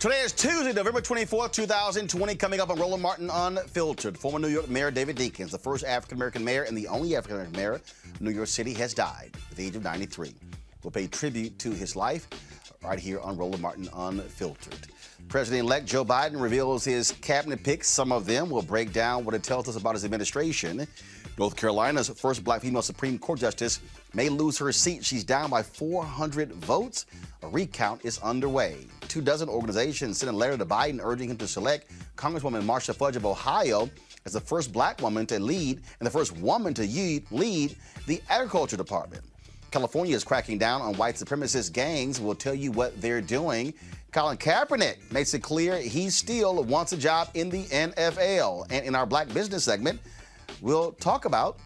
Today is Tuesday, November 24th, 2020. Coming up on Roland Martin Unfiltered, former New York Mayor David Dinkins, the first African-American mayor and the only African-American mayor of New York City, has died at the age of 93. We'll pay tribute to his life right here on Roland Martin Unfiltered. President-elect Joe Biden reveals his cabinet picks. Some of them will break down what it tells us about his administration. North Carolina's first black female Supreme Court justice may lose her seat. She's down by 400 votes. A recount is underway. 24 organizations sent a letter to Biden urging him to select Congresswoman Marsha Fudge of Ohio as the first black woman to lead and the first woman to lead the Agriculture Department. California is cracking down on white supremacist gangs. We'll tell you what they're doing. Colin Kaepernick makes it clear he still wants a job in the NFL. And in our Black Business segment, we'll talk about,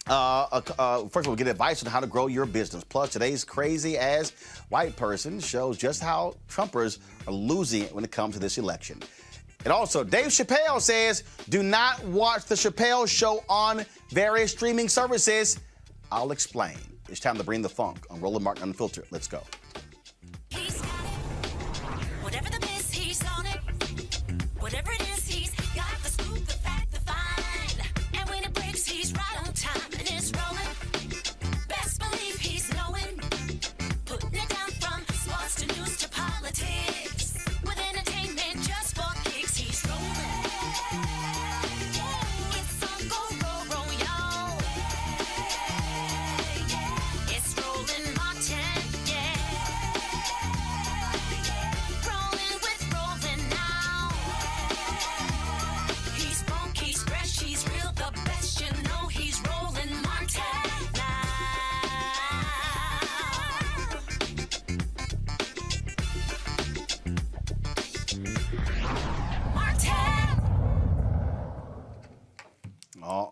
first of all, we'll get advice on how to grow your business. Plus, today's crazy-ass white person shows just how Trumpers are losing it when it comes to this election. And also, Dave Chappelle says, do not watch the Chappelle Show on various streaming services. I'll explain. It's time to bring the funk on Roland Martin Unfiltered. Let's go. He's got it. Whatever the miss, he's on it. Whatever it is, he's got the scoop, the fact, the find. And when it breaks, he's right on time and it's rolling. Best believe he's knowing. Putting it down from sports to news to politics. With entertainment just for kicks, he's rolling. It's on go, roll, y'all. It's Roland Martin, yeah. Rolling with Roland now. He's funk, he's fresh, he's real, the best, you know he's Roland Martin now. Martin!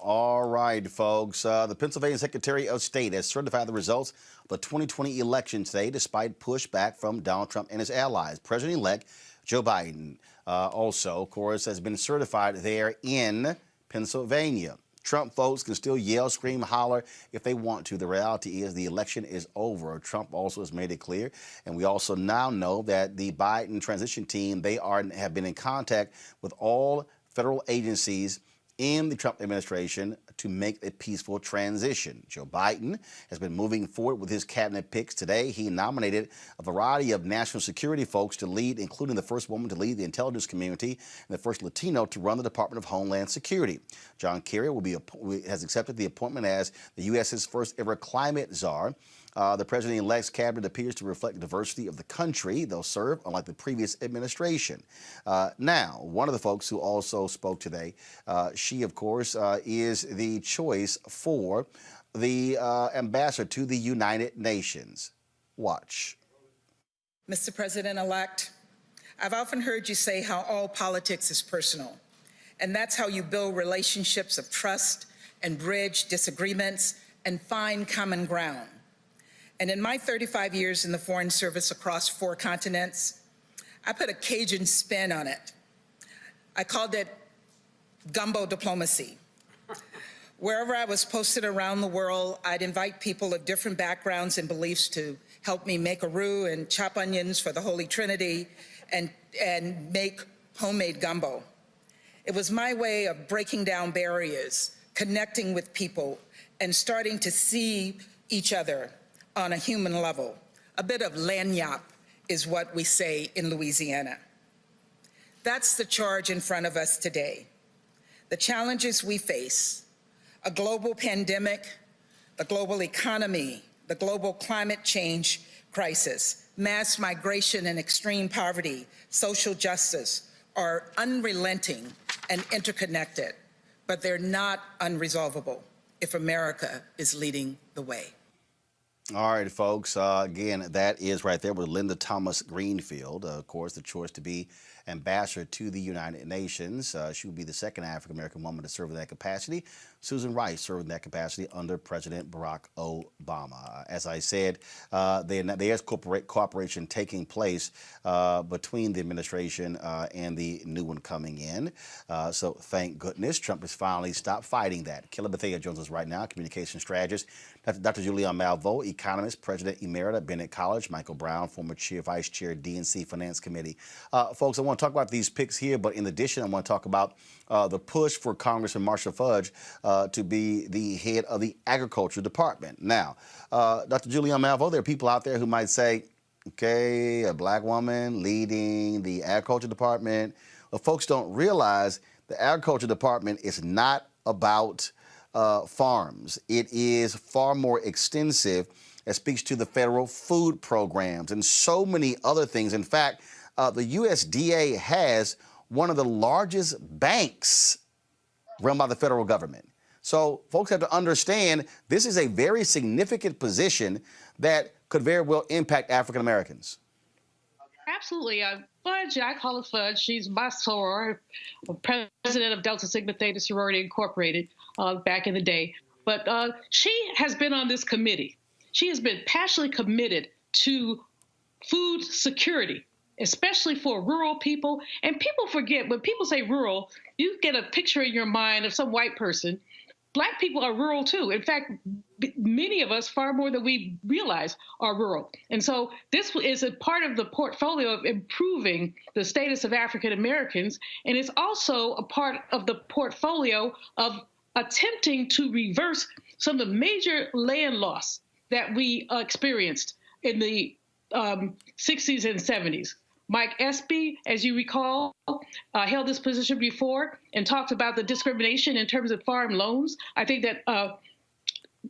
All right, folks. The Pennsylvania Secretary of State has certified the results of the 2020 election today, despite pushback from Donald Trump and his allies. President-elect Joe Biden also, of course, has been certified there in Pennsylvania. Trump folks can still yell, scream, holler if they want to. The reality is the election is over. Trump also has made it clear. And we also now know that the Biden transition team, have been in contact with all federal agencies in the Trump administration to make a peaceful transition. Joe Biden has been moving forward with his cabinet picks. Today, he nominated a variety of national security folks to lead, including the first woman to lead the intelligence community and the first Latino to run the Department of Homeland Security. John Kerry has accepted the appointment as the U.S.'s first ever climate czar. The president-elect's cabinet appears to reflect the diversity of the country they'll serve, unlike the previous administration. Now, one of the folks who also spoke today, she, of course, is the choice for the ambassador to the United Nations. Watch. Mr. President-elect, I've often heard you say how all politics is personal, and that's how you build relationships of trust and bridge disagreements and find common ground. And in my 35 years in the Foreign Service across 4 continents, I put a Cajun spin on it. I called it gumbo diplomacy. Wherever I was posted around the world, I'd invite people of different backgrounds and beliefs to help me make a roux and chop onions for the Holy Trinity and make homemade gumbo. It was my way of breaking down barriers, connecting with people, and starting to see each other on a human level. A bit of lagniappe is what we say in Louisiana. That's the charge in front of us today. The challenges we face, a global pandemic, the global economy, the global climate change crisis, mass migration and extreme poverty, social justice, are unrelenting and interconnected, but they're not unresolvable if America is leading the way. All right, folks. Again, that is right there with Linda Thomas Greenfield, of course, the choice to be ambassador to the United Nations. She will be the second African-American woman to serve in that capacity. Susan Rice served in that capacity under President Barack Obama. As I said, there's cooperation taking place between the administration and the new one coming in. So thank goodness Trump has finally stopped fighting that. Killa Bethea joins us right now, communication strategist. Dr. Julian Malveaux, economist, President Emerita, Bennett College. Michael Brown, former Vice Chair, DNC Finance Committee. Folks, I want to talk about these picks here, but in addition, I want to talk about the push for Congressman Marcia Fudge to be the head of the Agriculture Department. Now, Dr. Julian Malveaux, there are people out there who might say, okay, a black woman leading the Agriculture Department. Well, folks don't realize the Agriculture Department is not about farms. It is far more extensive. It speaks to the federal food programs and so many other things. In fact, the USDA has one of the largest banks run by the federal government. So folks have to understand this is a very significant position that could very well impact African Americans. Absolutely. Fudge, I call her Fudge. She's my soror, president of Delta Sigma Theta Sorority Incorporated back in the day. But she has been on this committee. She has been passionately committed to food security, especially for rural people. And people forget, when people say rural, you get a picture in your mind of some white person. Black people are rural too. In fact, many of us, far more than we realize, are rural. And so this is a part of the portfolio of improving the status of African Americans. And it's also a part of the portfolio of attempting to reverse some of the major land loss that we experienced in the 60s and 70s. Mike Espy, as you recall, held this position before and talked about the discrimination in terms of farm loans. I think that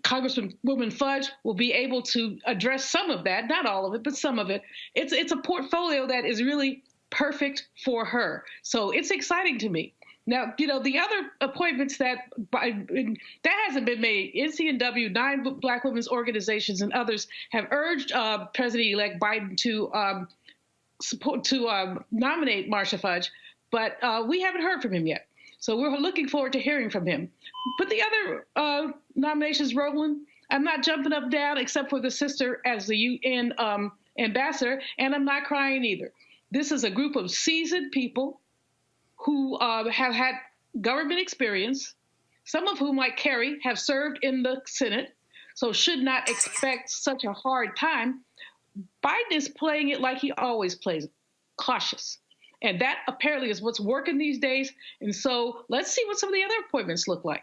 Congresswoman Fudge will be able to address some of that, not all of it, but some of it. It's a portfolio that is really perfect for her. So it's exciting to me. Now, you know, the other appointments that hasn't been made, NCNW, 9 Black women's organizations and others have urged President-elect Biden to nominate Marcia Fudge, but we haven't heard from him yet. So we're looking forward to hearing from him. But the other nominations, Roland, I'm not jumping up and down except for the sister as the UN ambassador, and I'm not crying either. This is a group of seasoned people who have had government experience, some of whom, like Kerry, have served in the Senate, so should not expect such a hard time. Biden is playing it like he always plays, cautious. And that apparently is what's working these days. And so let's see what some of the other appointments look like.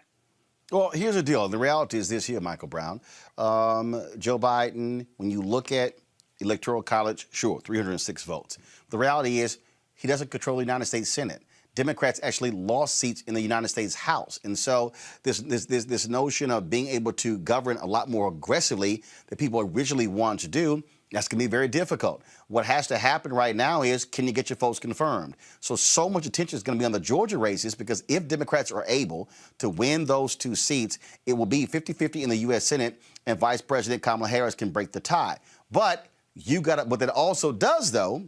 Well, here's the deal. The reality is this here, Michael Brown. Joe Biden, when you look at Electoral College, sure, 306 votes. The reality is he doesn't control the United States Senate. Democrats actually lost seats in the United States House. And so this notion of being able to govern a lot more aggressively than people originally wanted to do, that's going to be very difficult. What has to happen right now is, can you get your votes confirmed? So much attention is going to be on the Georgia races, because if Democrats are able to win those 2 seats, it will be 50-50 in the U.S. Senate, and Vice President Kamala Harris can break the tie. But what that also does, though,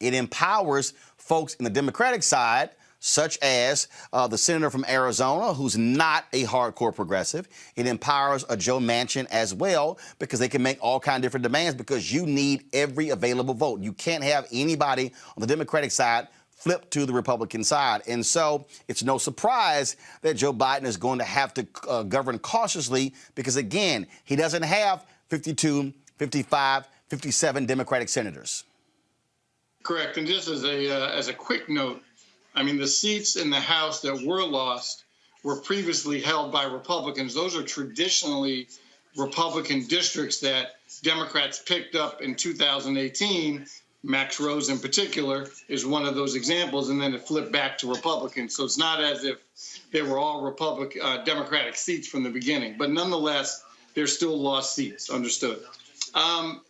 it empowers folks in the Democratic side, such as the senator from Arizona, who's not a hardcore progressive. It empowers a Joe Manchin as well, because they can make all kinds of different demands, because you need every available vote. You can't have anybody on the Democratic side flip to the Republican side. And so it's no surprise that Joe Biden is going to have to govern cautiously, because, again, he doesn't have 52, 55, 57 Democratic senators. Correct. And just as a quick note, I mean, the seats in the House that were lost were previously held by Republicans. Those are traditionally Republican districts that Democrats picked up in 2018. Max Rose in particular is one of those examples, and then it flipped back to Republicans. So it's not as if they were all Democratic seats from the beginning. But nonetheless, they're still lost seats. Understood.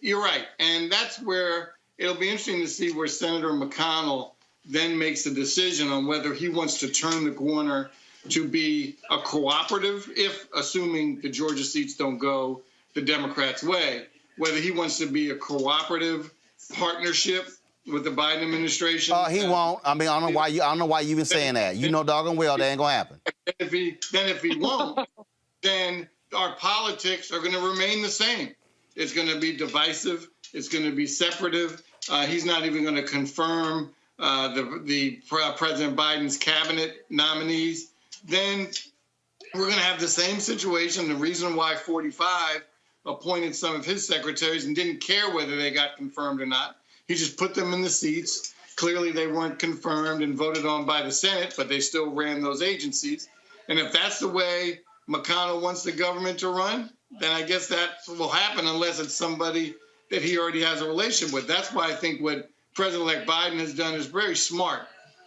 You're right. And that's where it'll be interesting to see where Senator McConnell then makes a decision on whether he wants to turn the corner to be a cooperative, if, assuming the Georgia seats don't go the Democrats' way, whether he wants to be a cooperative partnership with the Biden administration. He won't. I mean, I don't know why you even saying that. You know doggone well that ain't gonna happen. If he won't, then our politics are going to remain the same. It's going to be divisive. It's going to be separative. He's not even going to confirm President Biden's cabinet nominees. Then we're going to have the same situation. The reason why 45 appointed some of his secretaries and didn't care whether they got confirmed or not. He just put them in the seats. Clearly, they weren't confirmed and voted on by the Senate, but they still ran those agencies. And if that's the way McConnell wants the government to run, then I guess that will happen unless it's somebody that he already has a relationship with. That's why I think what President-elect Biden has done is very smart.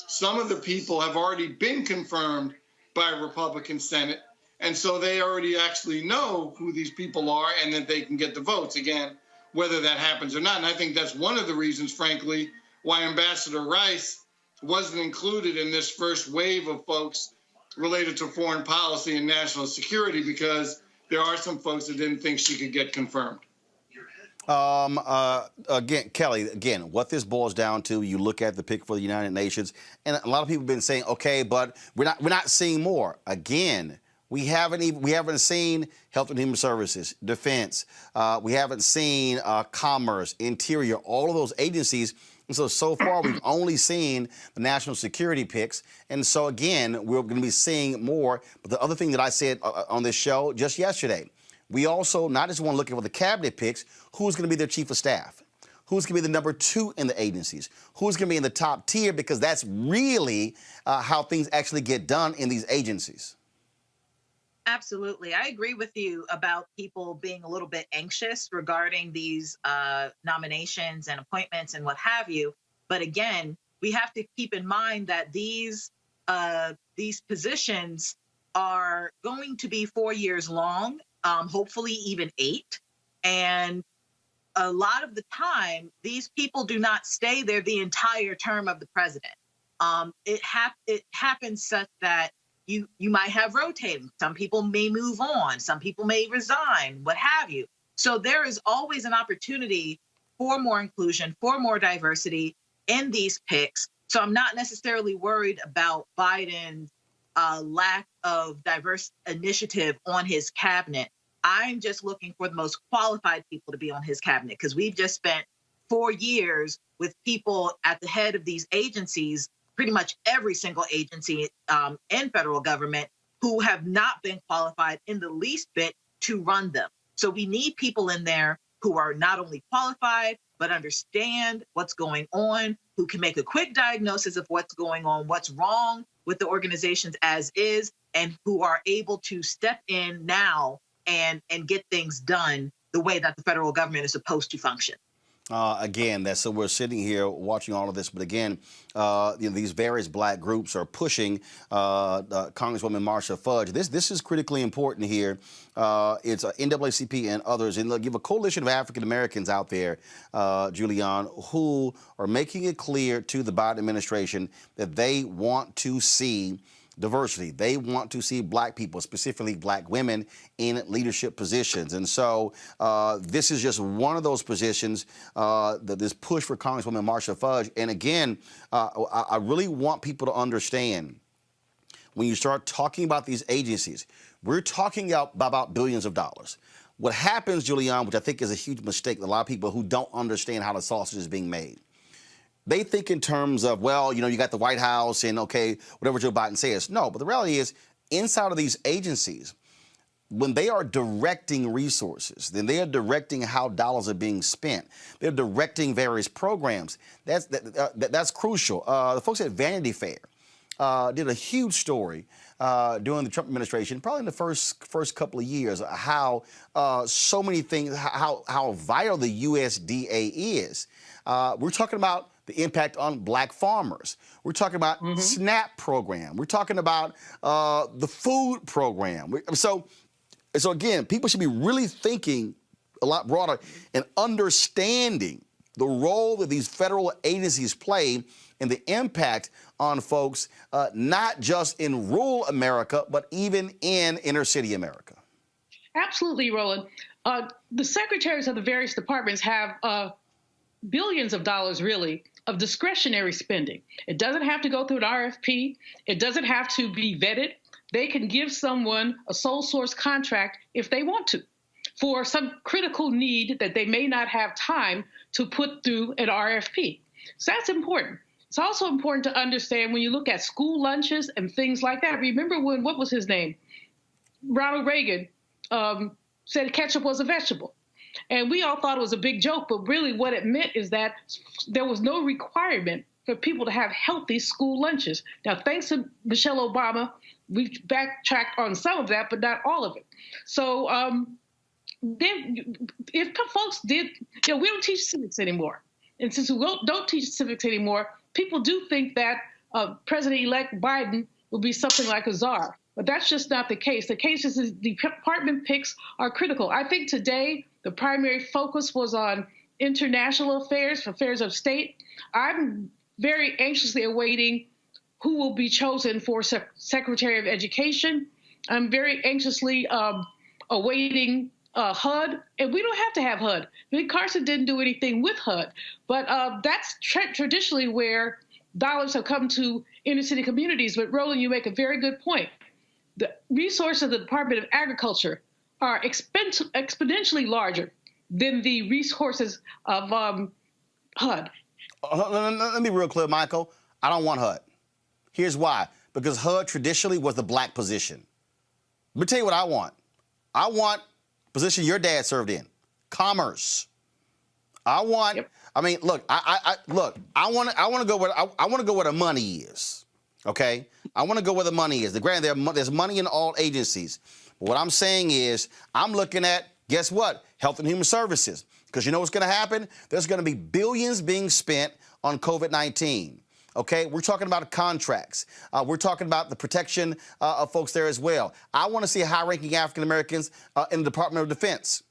Some of the people have already been confirmed by a Republican Senate, and so they already actually know who these people are and that they can get the votes, again, whether that happens or not. And I think that's one of the reasons, frankly, why Ambassador Rice wasn't included in this first wave of folks related to foreign policy and national security, because there are some folks that didn't think she could get confirmed. Again, Kelly, what this boils down to, you look at the pick for the United Nations, and a lot of people have been saying, okay, but we're not seeing more. Again, we haven't seen Health and Human Services, Defense. We haven't seen Commerce, Interior, all of those agencies. And so far, we've only seen the national security picks. And so, again, we're going to be seeing more. But the other thing that I said on this show just yesterday, we also not just want to look at the cabinet picks, who's going to be their chief of staff, who's going to be the number 2 in the agencies, who's going to be in the top tier, because that's really how things actually get done in these agencies. Absolutely. I agree with you about people being a little bit anxious regarding these nominations and appointments and what have you. But again, we have to keep in mind that these positions are going to be 4 years long, hopefully even 8. And a lot of the time, these people do not stay there the entire term of the president. It happens such that you might have rotating. Some people may move on. Some people may resign, what have you. So there is always an opportunity for more inclusion, for more diversity in these picks. So I'm not necessarily worried about Biden's lack of diverse initiative on his cabinet. I'm just looking for the most qualified people to be on his cabinet, because we've just spent 4 years with people at the head of these agencies, pretty much every single agency in federal government, who have not been qualified in the least bit to run them. So we need people in there who are not only qualified, but understand what's going on, who can make a quick diagnosis of what's going on, what's wrong with the organizations as is, and who are able to step in now and get things done the way that the federal government is supposed to function. So we're sitting here watching all of this, but again, these various black groups are pushing Congresswoman Marcia Fudge. This is critically important here. It's NAACP and others, and they'll give a coalition of African Americans out there, Julian, who are making it clear to the Biden administration that they want to see diversity. They want to see black people, specifically black women, in leadership positions. And so this is just one of those positions, this push for Congresswoman Marcia Fudge. And again, I really want people to understand, when you start talking about these agencies, we're talking about billions of dollars. What happens, Julian, which I think is a huge mistake, a lot of people who don't understand how the sausage is being made. They think in terms of, well, you got the White House and, okay, whatever Joe Biden says. No, but the reality is, inside of these agencies, when they are directing resources, then they are directing how dollars are being spent. They're directing various programs. That's crucial. The folks at Vanity Fair did a huge story during the Trump administration, probably in the first couple of years, how so many things, how vital the USDA is. We're talking about the impact on black farmers. We're talking about SNAP program. We're talking about the food program. So again, people should be really thinking a lot broader and understanding the role that these federal agencies play and the impact on folks, not just in rural America, but even in inner city America. Absolutely, Roland. The secretaries of the various departments have billions of dollars, really, of discretionary spending. It doesn't have to go through an RFP. It doesn't have to be vetted. They can give someone a sole source contract if they want to for some critical need that they may not have time to put through an RFP. So that's important. It's also important to understand when you look at school lunches and things like that. Remember when, what was his name? Ronald Reagan said ketchup was a vegetable. And we all thought it was a big joke, but really what it meant is that there was no requirement for people to have healthy school lunches. Now, thanks to Michelle Obama, we've backtracked on some of that, but not all of it. So then if folks did, we don't teach civics anymore. And since we don't teach civics anymore, people do think that President-elect Biden will be something like a czar. But that's just not the case. The case is the department picks are critical. I think today the primary focus was on international affairs, affairs of state. I'm very anxiously awaiting who will be chosen for Secretary of Education. I'm very anxiously awaiting HUD, and we don't have to have HUD. Ben Carson didn't do anything with HUD, but that's traditionally where dollars have come to inner city communities. But Roland, you make a very good point. The resources of the Department of Agriculture are exponentially larger than the resources of HUD. Let me be real clear, Michael. I don't want HUD. Here's why. Because HUD traditionally was the black position. Let me tell you what I want. I want the position your dad served in, commerce. I want. Yep. I mean, look. I want to go where I want to go where the money is. Okay, I want to go where the money is. Granted, there's money in all agencies. But what I'm saying is, I'm looking at, guess what? Health and Human Services. Because you know what's going to happen? There's going to be billions being spent on COVID-19. Okay, we're talking about contracts. We're talking about the protection of folks there as well. I want to see high-ranking African Americans in the Department of Defense,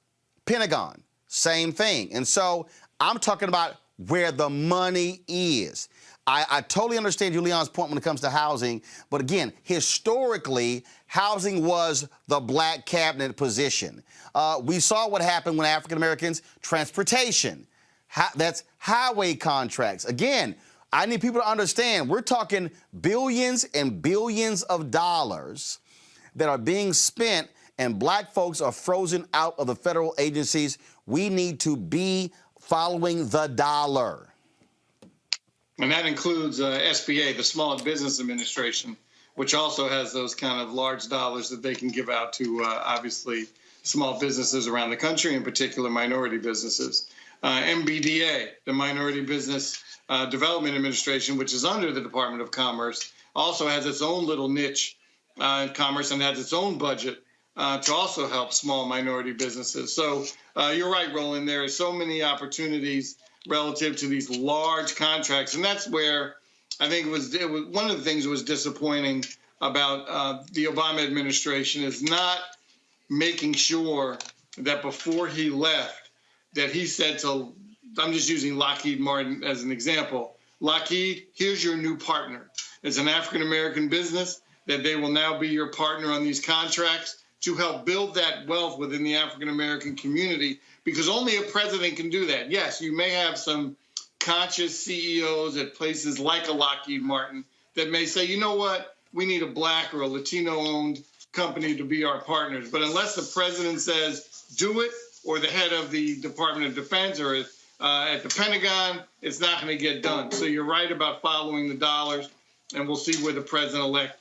Pentagon, same thing. And so I'm talking about where the money is. I totally understand Julian's point when it comes to housing, but again, historically, housing was the black cabinet position. We saw what happened when African Americans, transportation, that's highway contracts. Again, I need people to understand, we're talking billions and billions of dollars that are being spent, and black folks are frozen out of the federal agencies. We need to be following the dollar. And that includes SBA, the Small Business Administration, which also has those kind of large dollars that they can give out to, obviously, small businesses around the country, in particular minority businesses. MBDA, the Minority Business Development Administration, which is under the Department of Commerce, also has its own little niche in commerce and has its own budget to also help small minority businesses. So you're right, Roland, there are so many opportunities relative to these large contracts. And that's where I think it was one of the things that was disappointing about the Obama administration is not making sure that before he left, that he said to, I'm just using Lockheed Martin as an example, Lockheed, here's your new partner. It's an African-American business that they will now be your partner on these contracts to help build that wealth within the African-American community, because only a president can do that. Yes, you may have some conscious CEOs at places like a Lockheed Martin that may say, you know what, we need a black or a Latino-owned company to be our partners. But unless the president says, do it, or the head of the Department of Defense or at the Pentagon, it's not going to get done. So you're right about following the dollars, and we'll see where the president-elect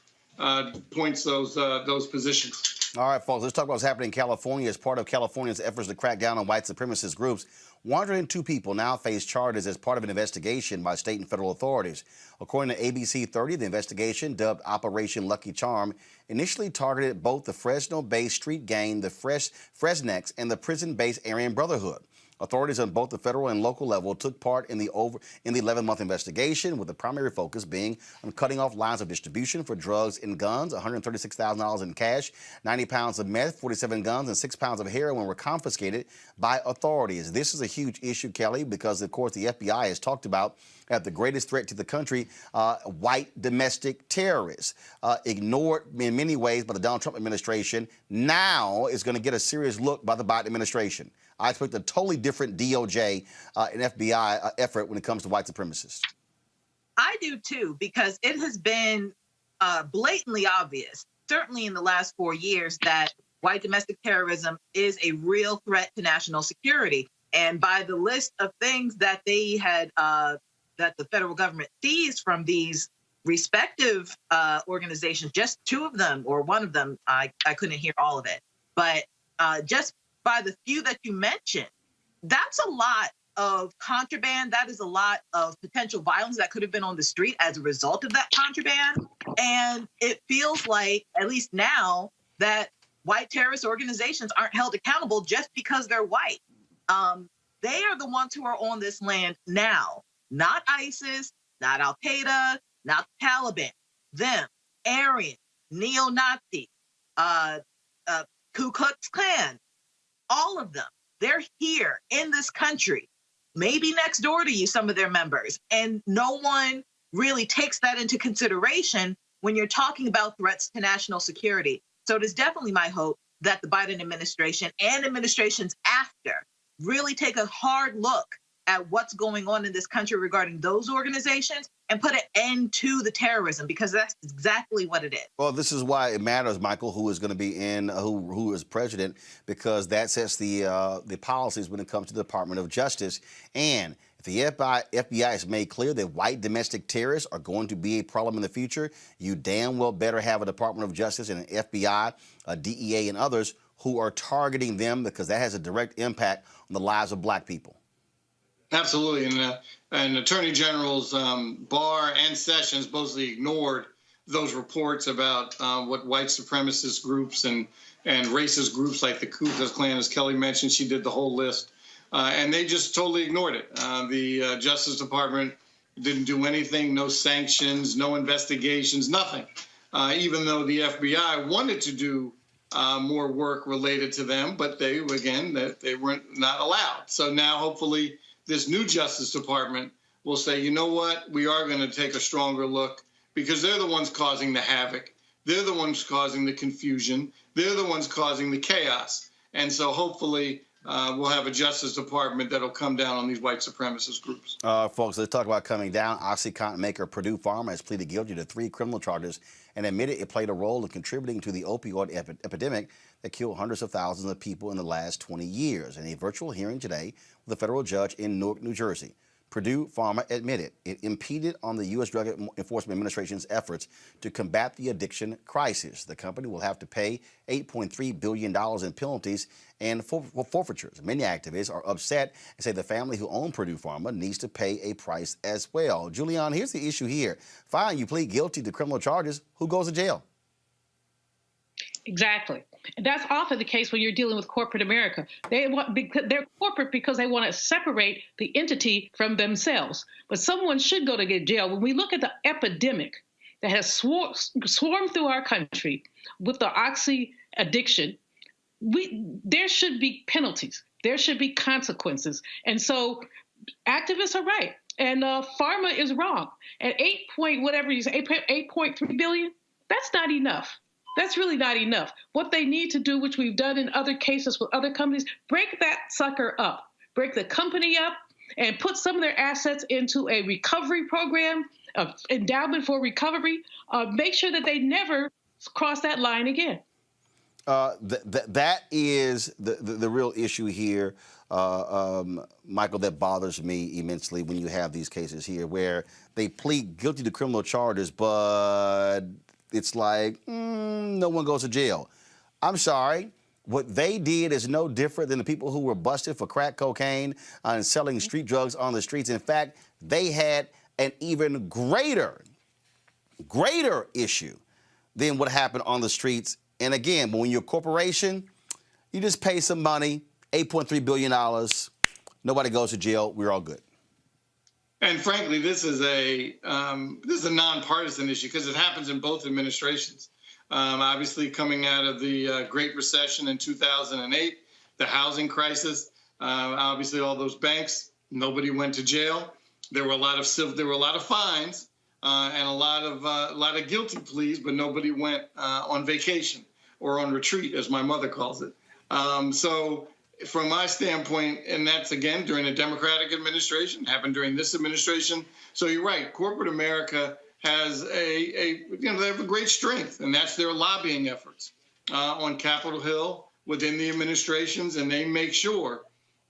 points those positions. All right, folks, let's talk about what's happening in California. As part of California's efforts to crack down on white supremacist groups, 102 people now face charges as part of an investigation by state and federal authorities. According to ABC 30, the investigation, dubbed Operation Lucky Charm, initially targeted both the Fresno-based street gang, the Fresnex, and the prison-based Aryan Brotherhood. Authorities on both the federal and local level took part in the 11-month investigation, with the primary focus being on cutting off lines of distribution for drugs and guns. $136,000 in cash, 90 pounds of meth, 47 guns, and 6 pounds of heroin were confiscated by authorities. This is a huge issue, Kelly, because, of course, the FBI has talked about at the greatest threat to the country, white domestic terrorists, ignored in many ways by the Donald Trump administration, now is going to get a serious look by the Biden administration. I expect a totally different different DOJ and FBI effort when it comes to white supremacists. I do too, because it has been blatantly obvious, certainly in the last 4 years, that white domestic terrorism is a real threat to national security. And by the list of things that they had, that the federal government seized from these respective organizations, just two of them or one of them, I couldn't hear all of it. But just by the few that you mentioned, that's a lot of contraband. That is a lot of potential violence that could have been on the street as a result of that contraband. And it feels like, at least now, that white terrorist organizations aren't held accountable just because they're white. They are the ones who are on this land now, not ISIS, not Al-Qaeda, not the Taliban. Them, Aryan, neo-Nazi, Ku Klux Klan, all of them. They're here in this country, maybe next door to you, some of their members. And no one really takes that into consideration when you're talking about threats to national security. So it is definitely my hope that the Biden administration and administrations after really take a hard look at what's going on in this country regarding those organizations and put an end to the terrorism, because that's exactly what it is. Well, this is why it matters, Michael, who is going to be in, who is president, because that sets the policies when it comes to the Department of Justice. And if the FBI has made clear that white domestic terrorists are going to be a problem in the future, you damn well better have a Department of Justice and an FBI, a DEA, and others who are targeting them, because that has a direct impact on the lives of black people. Absolutely, and Attorney Generals Barr and Sessions mostly ignored those reports about what white supremacist groups and racist groups like the Ku Klux Klan, as Kelly mentioned, she did the whole list, and they just totally ignored it. The Justice Department didn't do anything, no sanctions, no investigations, nothing, even though the FBI wanted to do more work related to them, but they weren't not allowed. So now, hopefully, this new Justice Department will say, you know what, we are going to take a stronger look, because they're the ones causing the havoc. They're the ones causing the confusion. They're the ones causing the chaos. And so hopefully we'll have a Justice Department that'll come down on these white supremacist groups. Folks, let's talk about coming down. OxyContin maker Purdue Pharma has pleaded guilty to 3 criminal charges and admitted it played a role in contributing to the opioid epidemic that killed hundreds of thousands of people in the last 20 years. In a virtual hearing today with a federal judge in Newark, New Jersey, Purdue Pharma admitted it impeded on the U.S. Drug Enforcement Administration's efforts to combat the addiction crisis. The company will have to pay $8.3 billion in penalties and forfeitures. Many activists are upset and say the family who owned Purdue Pharma needs to pay a price as well. Julian, here's the issue here. Fine, you plead guilty to criminal charges. Who goes to jail? Exactly. And that's often the case when you're dealing with corporate America. They're corporate because they want to separate the entity from themselves. But someone should go to jail. When we look at the epidemic that has swarmed through our country with the oxy addiction, there should be penalties. There should be consequences. And so activists are right. And pharma is wrong. At 8.3 billion, that's not enough. That's really not enough. What they need to do, which we've done in other cases with other companies, break that sucker up, break the company up, and put some of their assets into a recovery program, endowment for recovery. Make sure that they never cross that line again. That is the real issue here, Michael, that bothers me immensely when you have these cases here where they plead guilty to criminal charges, but it's like, no one goes to jail. I'm sorry. What they did is no different than the people who were busted for crack cocaine and selling street drugs on the streets. In fact, they had an even greater issue than what happened on the streets. And again, when you're a corporation, you just pay some money, $8.3 billion. Nobody goes to jail. We're all good. And frankly, this is a nonpartisan issue because it happens in both administrations. Obviously, coming out of the Great Recession in 2008, the housing crisis, obviously all those banks, nobody went to jail. There were a lot of fines and a lot of guilty pleas, but nobody went on vacation or on retreat, as my mother calls it. So from my standpoint, and that's again during a Democratic administration, happened during this administration. So you're right. Corporate America has they have a great strength, and that's their lobbying efforts on Capitol Hill within the administrations, and they make sure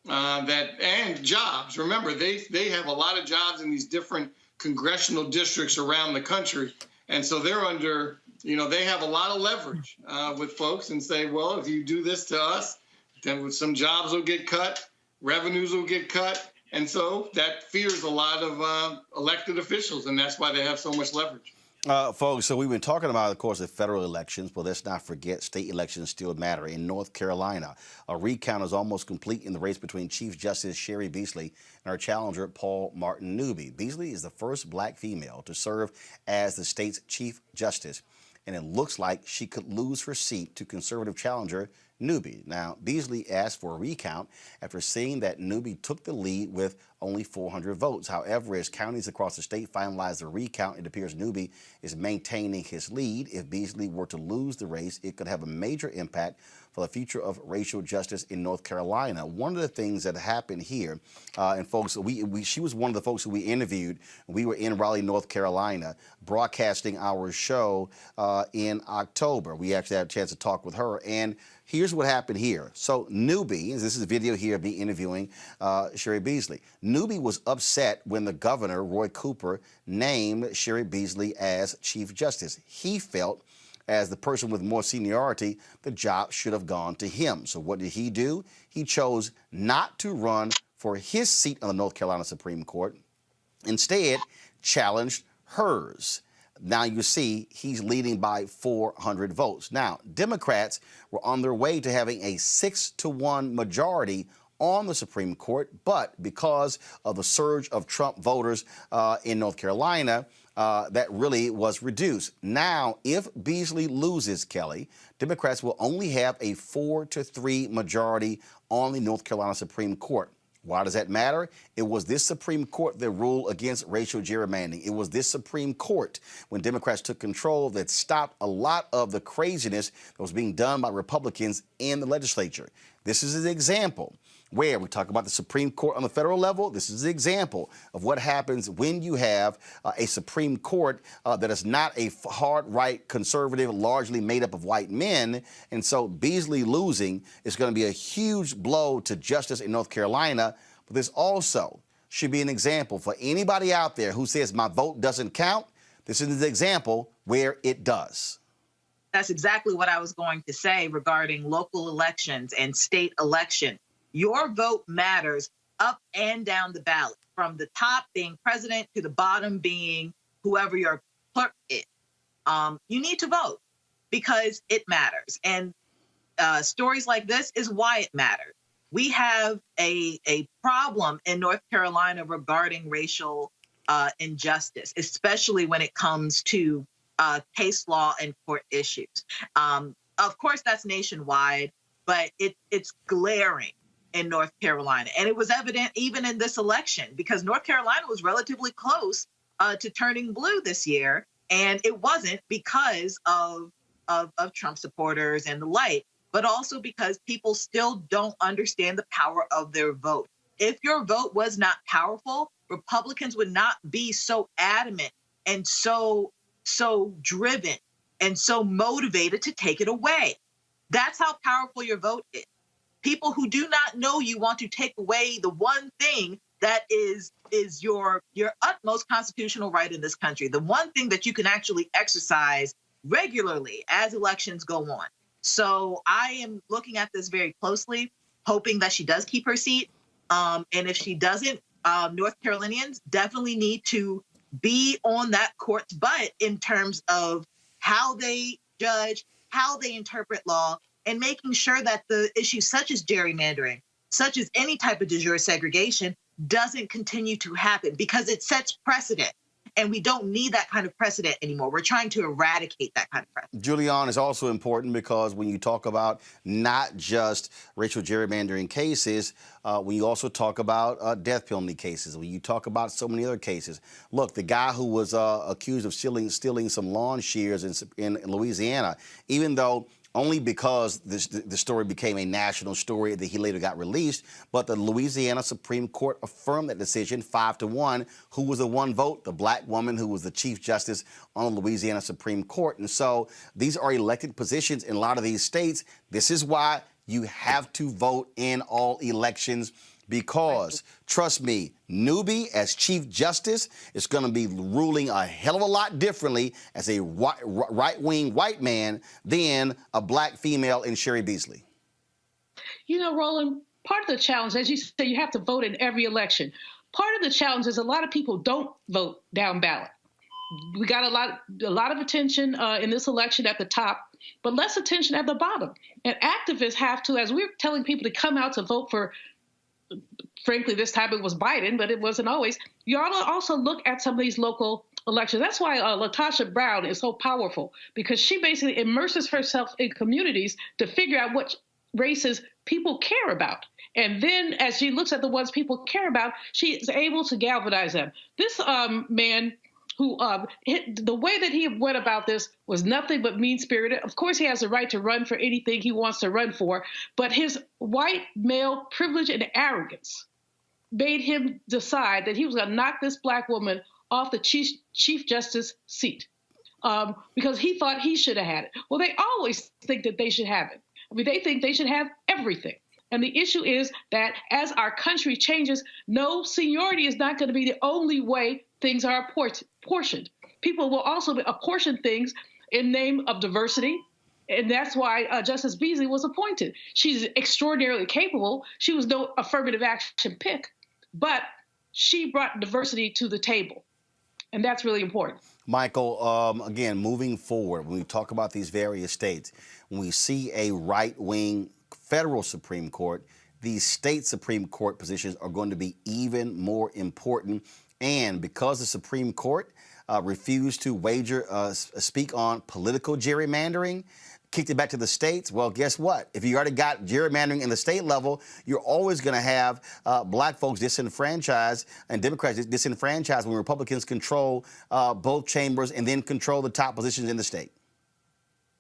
and jobs. Remember, they have a lot of jobs in these different congressional districts around the country, and so they're under. They have a lot of leverage with folks and say, well, if you do this to us, then some jobs will get cut, revenues will get cut. And so that fears a lot of elected officials, and that's why they have so much leverage. Folks, so we've been talking about, of course, the federal elections, but let's not forget state elections still matter. In North Carolina, a recount is almost complete in the race between Chief Justice Sherry Beasley and her challenger, Paul Martin Newby. Beasley is the first black female to serve as the state's Chief Justice, and it looks like she could lose her seat to conservative challenger Newby. Now, Beasley asked for a recount after seeing that Newby took the lead with only 400 votes. However, as counties across the state finalize the recount, it appears Newby is maintaining his lead. If Beasley were to lose the race, it could have a major impact for the future of racial justice in North Carolina. One of the things that happened here, and folks, she was one of the folks who we interviewed. We were in Raleigh, North Carolina, broadcasting our show in October. We actually had a chance to talk with her, and here's what happened here. So Newby, this is a video here of me interviewing Sherry Beasley. Newby was upset when the governor, Roy Cooper, named Sherry Beasley as Chief Justice. He felt, as the person with more seniority, the job should have gone to him. So what did he do? He chose not to run for his seat on the North Carolina Supreme Court. Instead, challenged hers. Now you see he's leading by 400 votes. Now, Democrats were on their way to having a 6-1 majority on the Supreme Court, but because of the surge of Trump voters in North Carolina, that really was reduced. Now, if Beasley loses, Kelly, Democrats will only have a 4-3 majority on the North Carolina Supreme Court. Why does that matter? It was this Supreme Court that ruled against racial gerrymandering. It was this Supreme Court, when Democrats took control, that stopped a lot of the craziness that was being done by Republicans in the legislature. This is an example where we talk about the Supreme Court on the federal level. This is an example of what happens when you have a Supreme Court that is not a hard right conservative, largely made up of white men. And so Beasley losing is going to be a huge blow to justice in North Carolina. But this also should be an example for anybody out there who says my vote doesn't count. This is an example where it does. That's exactly what I was going to say regarding local elections and state election. Your vote matters up and down the ballot, from the top being president to the bottom being whoever your clerk is. You need to vote because it matters. And stories like this is why it matters. We have a problem in North Carolina regarding racial injustice, especially when it comes to case law and court issues. Of course, that's nationwide, but it's glaring in North Carolina. And it was evident even in this election, because North Carolina was relatively close to turning blue this year. And it wasn't because of Trump supporters and the like, but also because people still don't understand the power of their vote. If your vote was not powerful, Republicans would not be so adamant and so driven and so motivated to take it away. That's how powerful your vote is. People who do not know you want to take away the one thing that is your utmost constitutional right in this country, the one thing that you can actually exercise regularly as elections go on. So I am looking at this very closely, hoping that she does keep her seat. And if she doesn't, North Carolinians definitely need to be on that court's butt in terms of how they judge, how they interpret law, and making sure that the issues such as gerrymandering, such as any type of de jure segregation, doesn't continue to happen, because it sets precedent. And we don't need that kind of precedent anymore. We're trying to eradicate that kind of precedent. Julian, is also important because when you talk about not just racial gerrymandering cases, when you also talk about death penalty cases, when you talk about so many other cases. Look, the guy who was accused of stealing some lawn shears in Louisiana, even though only because the story became a national story that he later got released. But the Louisiana Supreme Court affirmed that decision 5-1. Who was the one vote? The black woman who was the Chief Justice on the Louisiana Supreme Court. And so these are elected positions in a lot of these states. This is why you have to vote in all elections, because, trust me, Newby as Chief Justice is going to be ruling a hell of a lot differently as a right-wing white man than a black female in Sherry Beasley. You know, Roland, part of the challenge, as you say, you have to vote in every election. Part of the challenge is a lot of people don't vote down ballot. We got a lot of attention in this election at the top, but less attention at the bottom. And activists have to, as we're telling people to come out to vote for, frankly, this time it was Biden, but it wasn't always. You ought to also look at some of these local elections. That's why LaTosha Brown is so powerful, because she basically immerses herself in communities to figure out what races people care about. And then as she looks at the ones people care about, she is able to galvanize them. This man who the way that he went about this was nothing but mean-spirited. Of course, he has the right to run for anything he wants to run for, but his white male privilege and arrogance made him decide that he was going to knock this black woman off the Chief Justice seat because he thought he should have had it. Well, they always think that they should have it. I mean, they think they should have everything. And the issue is that as our country changes, no, seniority is not going to be the only way things are apportioned. People will also apportion things in name of diversity. And that's why Justice Beasley was appointed. She's extraordinarily capable. She was no affirmative action pick, but she brought diversity to the table. And that's really important. Michael, again, moving forward, when we talk about these various states, when we see a right-wing federal Supreme Court, these state Supreme Court positions are going to be even more important. And because the Supreme Court refused to speak on political gerrymandering, kicked it back to the states, well, guess what? If you already got gerrymandering in the state level, you're always going to have black folks disenfranchised and Democrats disenfranchised when Republicans control both chambers and then control the top positions in the state.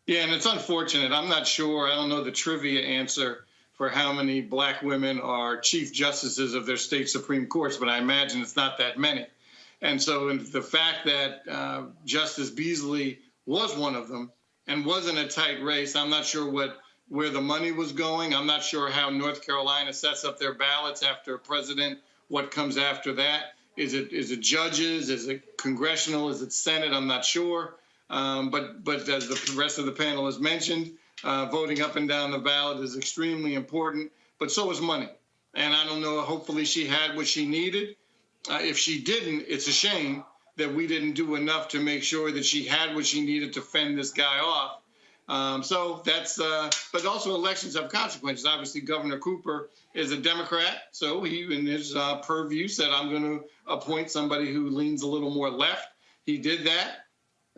Yeah, and it's unfortunate. I'm not sure. I don't know the trivia answer for how many black women are chief justices of their state Supreme Courts, but I imagine it's not that many. And so the fact that Justice Beasley was one of them and was in a tight race, I'm not sure where the money was going. I'm not sure how North Carolina sets up their ballots after a president, what comes after that. Is it judges? Is it congressional? Is it Senate? I'm not sure. But as the rest of the panel has mentioned, voting up and down the ballot is extremely important, but so is money. And I don't know, hopefully she had what she needed. If she didn't, it's a shame that we didn't do enough to make sure that she had what she needed to fend this guy off. So that's, but also elections have consequences. Obviously, Governor Cooper is a Democrat, so he, in his purview, said, I'm going to appoint somebody who leans a little more left. He did that.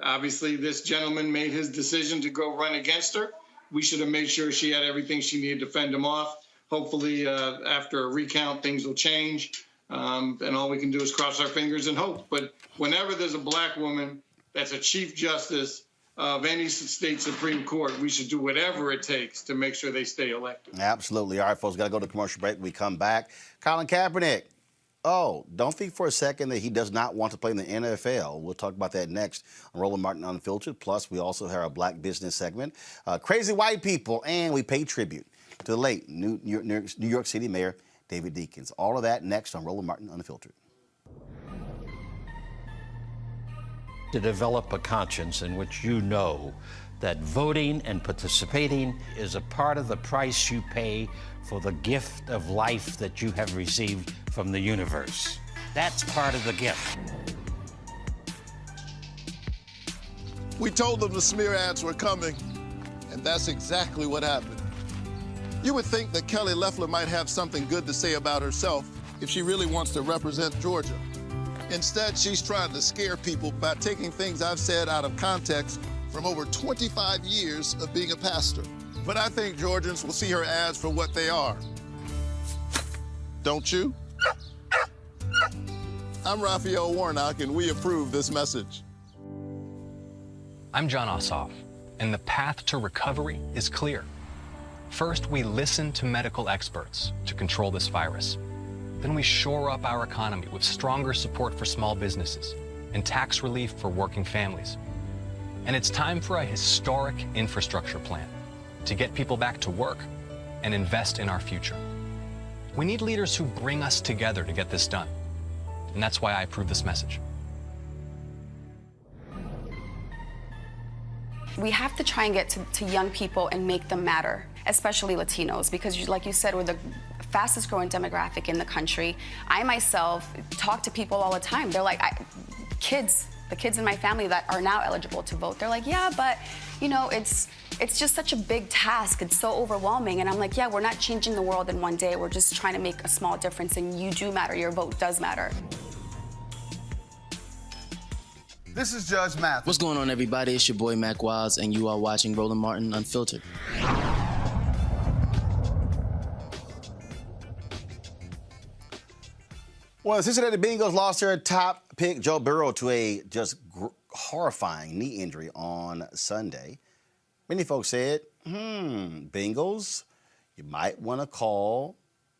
Obviously, this gentleman made his decision to go run against her. We should have made sure she had everything she needed to fend him off. Hopefully, after a recount, things will change. And all we can do is cross our fingers and hope. But whenever there's a black woman that's a chief justice of any state Supreme Court, we should do whatever it takes to make sure they stay elected. Absolutely. All right, folks, got to go to commercial break. When we come back, Colin Kaepernick. Oh, don't think for a second that he does not want to play in the NFL. We'll talk about that next on Roland Martin Unfiltered. Plus, we also have our Black Business segment, Crazy White People, and we pay tribute to the late New York City Mayor David Dinkins. All of that next on Roland Martin Unfiltered. To develop a conscience in which you know that voting and participating is a part of the price you pay for the gift of life that you have received from the universe. That's part of the gift. We told them the smear ads were coming, and that's exactly what happened. You would think that Kelly Loeffler might have something good to say about herself if she really wants to represent Georgia. Instead, she's trying to scare people by taking things I've said out of context from over 25 years of being a pastor. But I think Georgians will see her ads for what they are. Don't you? I'm Raphael Warnock, and we approve this message. I'm John Ossoff, and the path to recovery is clear. First, we listen to medical experts to control this virus. Then we shore up our economy with stronger support for small businesses and tax relief for working families. And it's time for a historic infrastructure plan to get people back to work and invest in our future. We need leaders who bring us together to get this done. And that's why I approve this message. We have to try and get to young people and make them matter, especially Latinos, because like you said, we're the fastest growing demographic in the country. I myself talk to people all the time. They're like, the kids in my family that are now eligible to vote, they're like, yeah, but you know, it's just such a big task. It's so overwhelming. And I'm like, yeah, we're not changing the world in one day. We're just trying to make a small difference, and you do matter. Your vote does matter. This is Judge Mathis. What's going on, everybody? It's your boy Mac Wiles, and you are watching Roland Martin Unfiltered. Well, the Cincinnati Bengals lost their top pick, Joe Burrow, to a just horrifying knee injury on Sunday. Many folks said, Bengals, you might want to call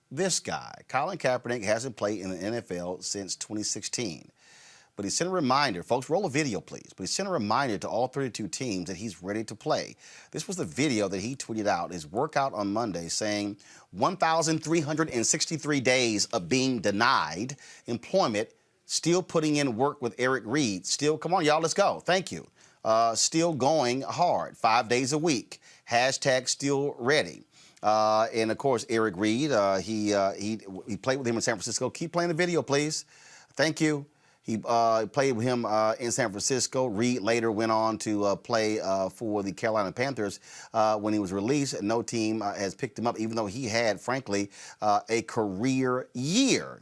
this guy. Colin Kaepernick hasn't played in the NFL since 2016. But he sent a reminder, folks, roll a video, please. But he sent a reminder to all 32 teams that he's ready to play. This was the video that he tweeted out, his workout on Monday, saying 1,363 days of being denied employment, still putting in work with Eric Reed. Still, come on, y'all, let's go. Thank you. Still going hard, 5 days a week. Hashtag still ready. And, of course, Eric Reed, he played with him in San Francisco. Keep playing the video, please. Thank you. He played with him in San Francisco. Reed later went on to play for the Carolina Panthers when he was released. No team has picked him up, even though he had, frankly, a career year.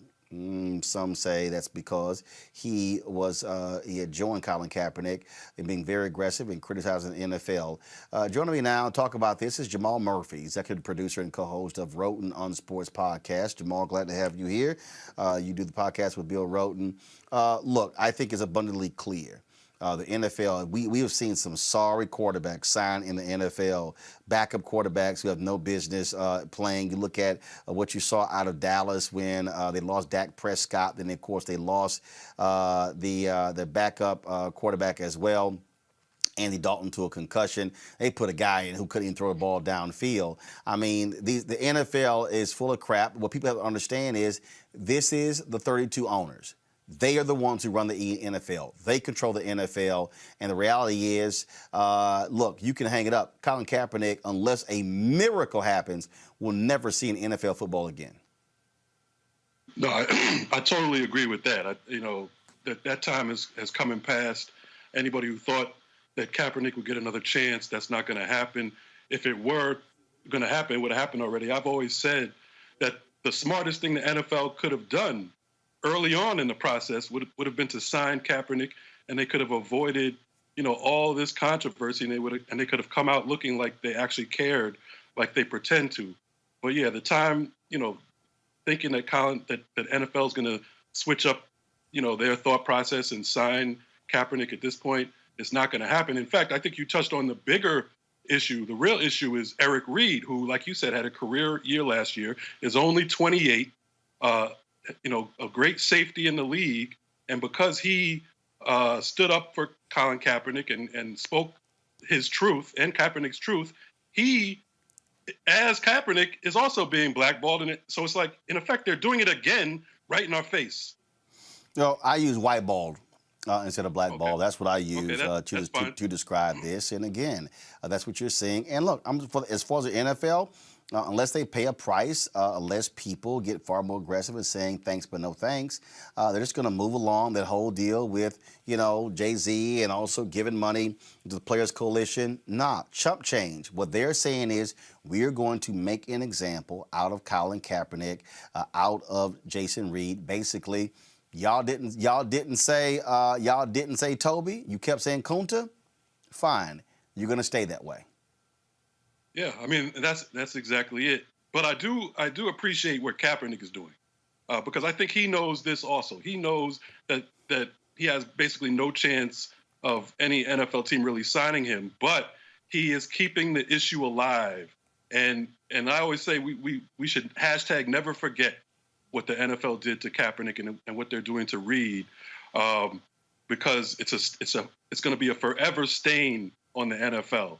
Some say that's because he had joined Colin Kaepernick in being very aggressive and criticizing the NFL. Joining me now to talk about this is Jamal Murphy, executive producer and co-host of Roten on Sports podcast. Jamal, glad to have you here. You do the podcast with Bill Roten. Look, I think it's abundantly clear. The NFL, we have seen some sorry quarterbacks sign in the NFL, backup quarterbacks who have no business playing. You look at what you saw out of Dallas when they lost Dak Prescott. Then, of course, they lost the backup quarterback as well, Andy Dalton, to a concussion. They put a guy in who couldn't even throw the ball downfield. I mean, the NFL is full of crap. What people have to understand is this is the 32 owners. They are the ones who run the NFL. They control the NFL. And the reality is, look, you can hang it up. Colin Kaepernick, unless a miracle happens, will never see an NFL football again. No, I totally agree with that. That time has come and passed. Anybody who thought that Kaepernick would get another chance, that's not going to happen. If it were going to happen, it would have happened already. I've always said that the smartest thing the NFL could have done early on in the process would have been to sign Kaepernick, and they could have avoided, all this controversy, and they could have come out looking like they actually cared, like they pretend to. But yeah, the time, thinking that that NFL is going to switch up, their thought process and sign Kaepernick at this point, it's not going to happen. In fact, I think you touched on the bigger issue. The real issue is Eric Reed, who, like you said, had a career year last year, is only 28. A great safety in the league. And because he stood up for Colin Kaepernick and spoke his truth and Kaepernick's truth, he, as Kaepernick, is also being blackballed. So it's like, in effect, they're doing it again right in our face. I use whiteballed instead of blackball. Okay. That's what I use to describe this. And again, that's what you're seeing. And look, as far as the NFL, unless they pay a price, unless people get far more aggressive in saying thanks but no thanks, they're just going to move along that whole deal with, Jay-Z and also giving money to the Players Coalition. Nah, chump change. What they're saying is we're going to make an example out of Colin Kaepernick, out of Jason Reed. Basically, y'all didn't say Toby. You kept saying Kunta. Fine, you're going to stay that way. Yeah, I mean, that's exactly it. But I do appreciate what Kaepernick is doing because I think he knows this also. He knows that he has basically no chance of any NFL team really signing him, but he is keeping the issue alive. And I always say we should hashtag never forget what the NFL did to Kaepernick and what they're doing to Reed, because it's going to be a forever stain on the NFL.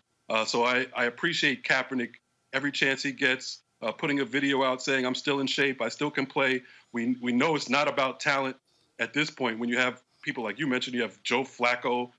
So I appreciate Kaepernick every chance he gets, putting a video out saying I'm still in shape, I still can play. We know it's not about talent at this point. When you have people like you mentioned, you have Joe Flacco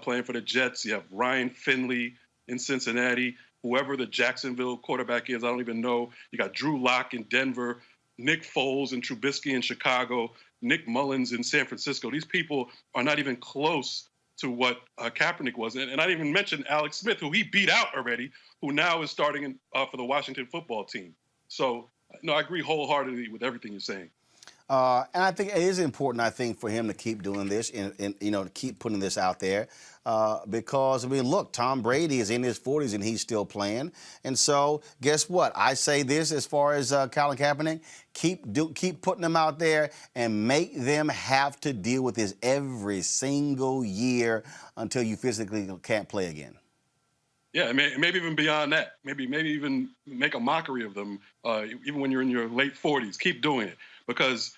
playing for the Jets, you have Ryan Finley in Cincinnati, whoever the Jacksonville quarterback is, I don't even know. You got Drew Lock in Denver, Nick Foles and Trubisky in Chicago, Nick Mullins in San Francisco. These people are not even close to what Kaepernick was. And I didn't even mention Alex Smith, who he beat out already, who now is starting for the Washington football team. So, no, I agree wholeheartedly with everything you're saying. And I think it is important, I think, for him to keep doing this and to keep putting this out there because, I mean, look, Tom Brady is in his 40s and he's still playing. And so guess what? I say this as far as Colin Kaepernick, keep putting them out there and make them have to deal with this every single year until you physically can't play again. Yeah, maybe even beyond that. Maybe even make a mockery of them, even when you're in your late 40s. Keep doing it because,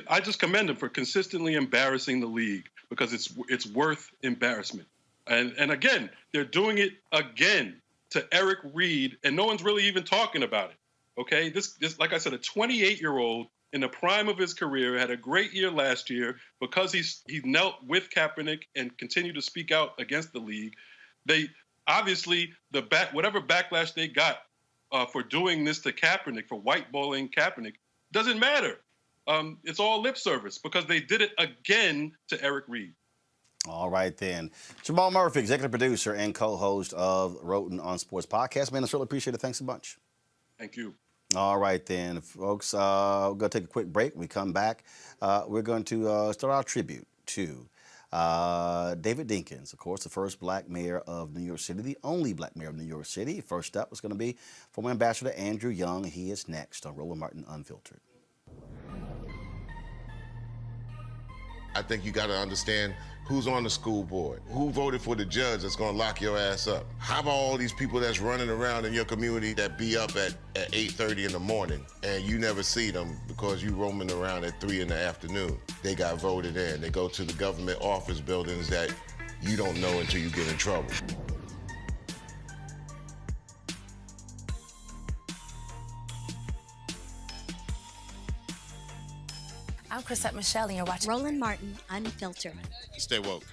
I just commend them for consistently embarrassing the league because it's worth embarrassment. And again, they're doing it again to Eric Reed, and no one's really even talking about it. Okay, this like I said, a 28-year-old in the prime of his career had a great year last year because he knelt with Kaepernick and continued to speak out against the league. They obviously whatever backlash they got for doing this to Kaepernick, for whiteballing Kaepernick, doesn't matter. It's all lip service because they did it again to Eric Reed. All right, then. Jamal Murphy, executive producer and co-host of Roten on Sports podcast. Man, I certainly appreciate it. Thanks so much. Thank you. All right, then, folks. We're going to take a quick break. When we come back, we're going to start our tribute to David Dinkins, of course, the first black mayor of New York City, the only black mayor of New York City. First up was going to be former Ambassador Andrew Young. He is next on Roland Martin Unfiltered. I think you got to understand who's on the school board, who voted for the judge that's going to lock your ass up. How about all these people that's running around in your community that be up at 8:30 in the morning and you never see them because you roaming around at 3 in the afternoon? They got voted in. They go to the government office buildings that you don't know until you get in trouble. I'm Chrisette Michelle, and you're watching Roland Martin Unfiltered. Stay woke.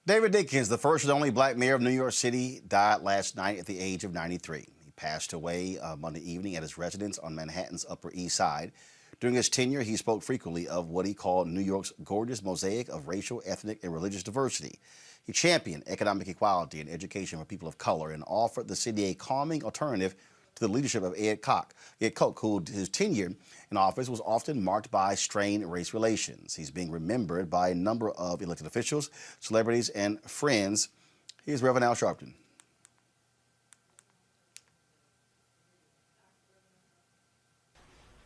David Dinkins, the first and only black mayor of New York City, died last night at the age of 93. He passed away Monday evening at his residence on Manhattan's Upper East Side. During his tenure, he spoke frequently of what he called New York's gorgeous mosaic of racial, ethnic, and religious diversity. He championed economic equality and education for people of color and offered the city a calming alternative to the leadership of Ed Koch, whose tenure in office was often marked by strained race relations. He's being remembered by a number of elected officials, celebrities, and friends. Here's Reverend Al Sharpton.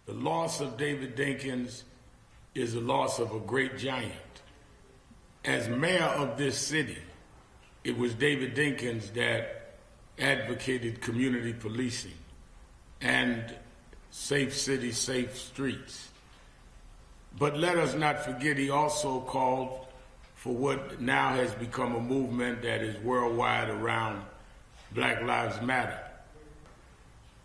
The loss of David Dinkins is the loss of a great giant. As mayor of this city, it was David Dinkins that advocated community policing and safe cities, safe streets. But let us not forget he also called for what now has become a movement that is worldwide around Black Lives Matter.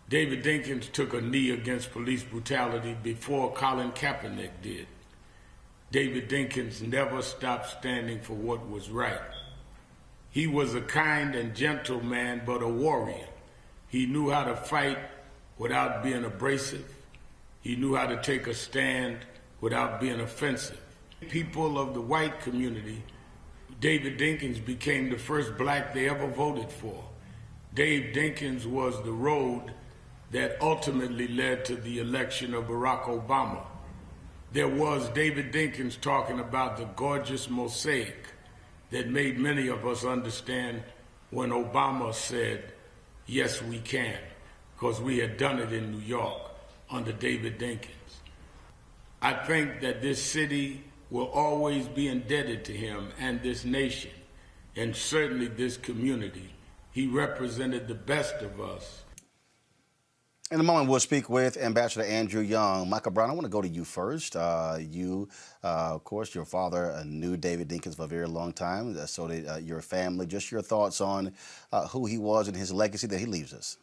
David Dinkins took a knee against police brutality before Colin Kaepernick did. David Dinkins never stopped standing for what was right. He was a kind and gentle man, but a warrior. He knew how to fight without being abrasive. He knew how to take a stand without being offensive. People of the white community, David Dinkins became the first black they ever voted for. Dave Dinkins was the road that ultimately led to the election of Barack Obama. There was David Dinkins talking about the gorgeous mosaic that made many of us understand when Obama said, yes, we can, because we had done it in New York under David Dinkins. I think that this city will always be indebted to him and this nation, and certainly this community. He represented the best of us. In a moment, we'll speak with Ambassador Andrew Young. Michael Brown, I want to go to you first. Of course, your father knew David Dinkins for a very long time, so did your family. Just your thoughts on who he was and his legacy that he leaves us.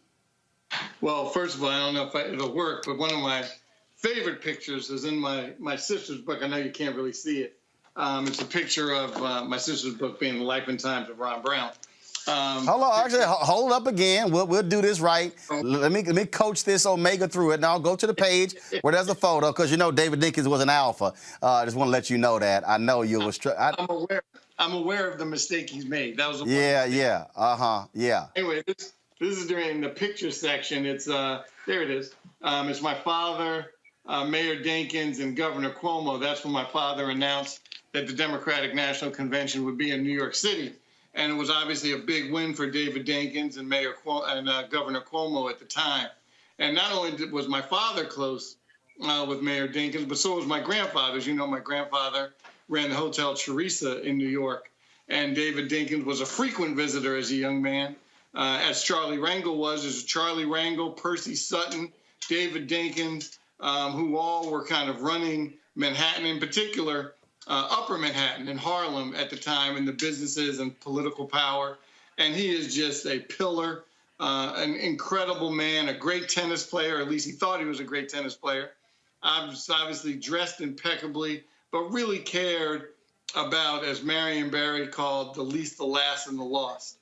Well, first of all, I don't know if it'll work, but one of my favorite pictures is in my sister's book. I know you can't really see it. It's a picture of my sister's book being The Life and Times of Ron Brown. Hold on, actually, hold up again. We'll do this right. Let me coach this Omega through it. Now go to the page where there's a photo, because you know David Dinkins was an alpha. I just want to let you know that. I know you was. I'm aware of the mistake he's made. That was yeah. Anyway, this is during the picture section. It's there it is. It's my father, Mayor Dinkins, and Governor Cuomo. That's when my father announced that the Democratic National Convention would be in New York City. And it was obviously a big win for David Dinkins and Governor Cuomo at the time. And not only was my father close with Mayor Dinkins, but so was my grandfather. As you know, my grandfather ran the Hotel Teresa in New York. And David Dinkins was a frequent visitor as a young man, as Charlie Rangel was. There's Charlie Rangel, Percy Sutton, David Dinkins, who all were kind of running Manhattan, in particular, Upper Manhattan in Harlem at the time, in the businesses and political power. And he is just a pillar, an incredible man, a great tennis player. At least he thought he was a great tennis player. Obviously dressed impeccably, but really cared about, as Marion Barry called, the least, the last, and the lost.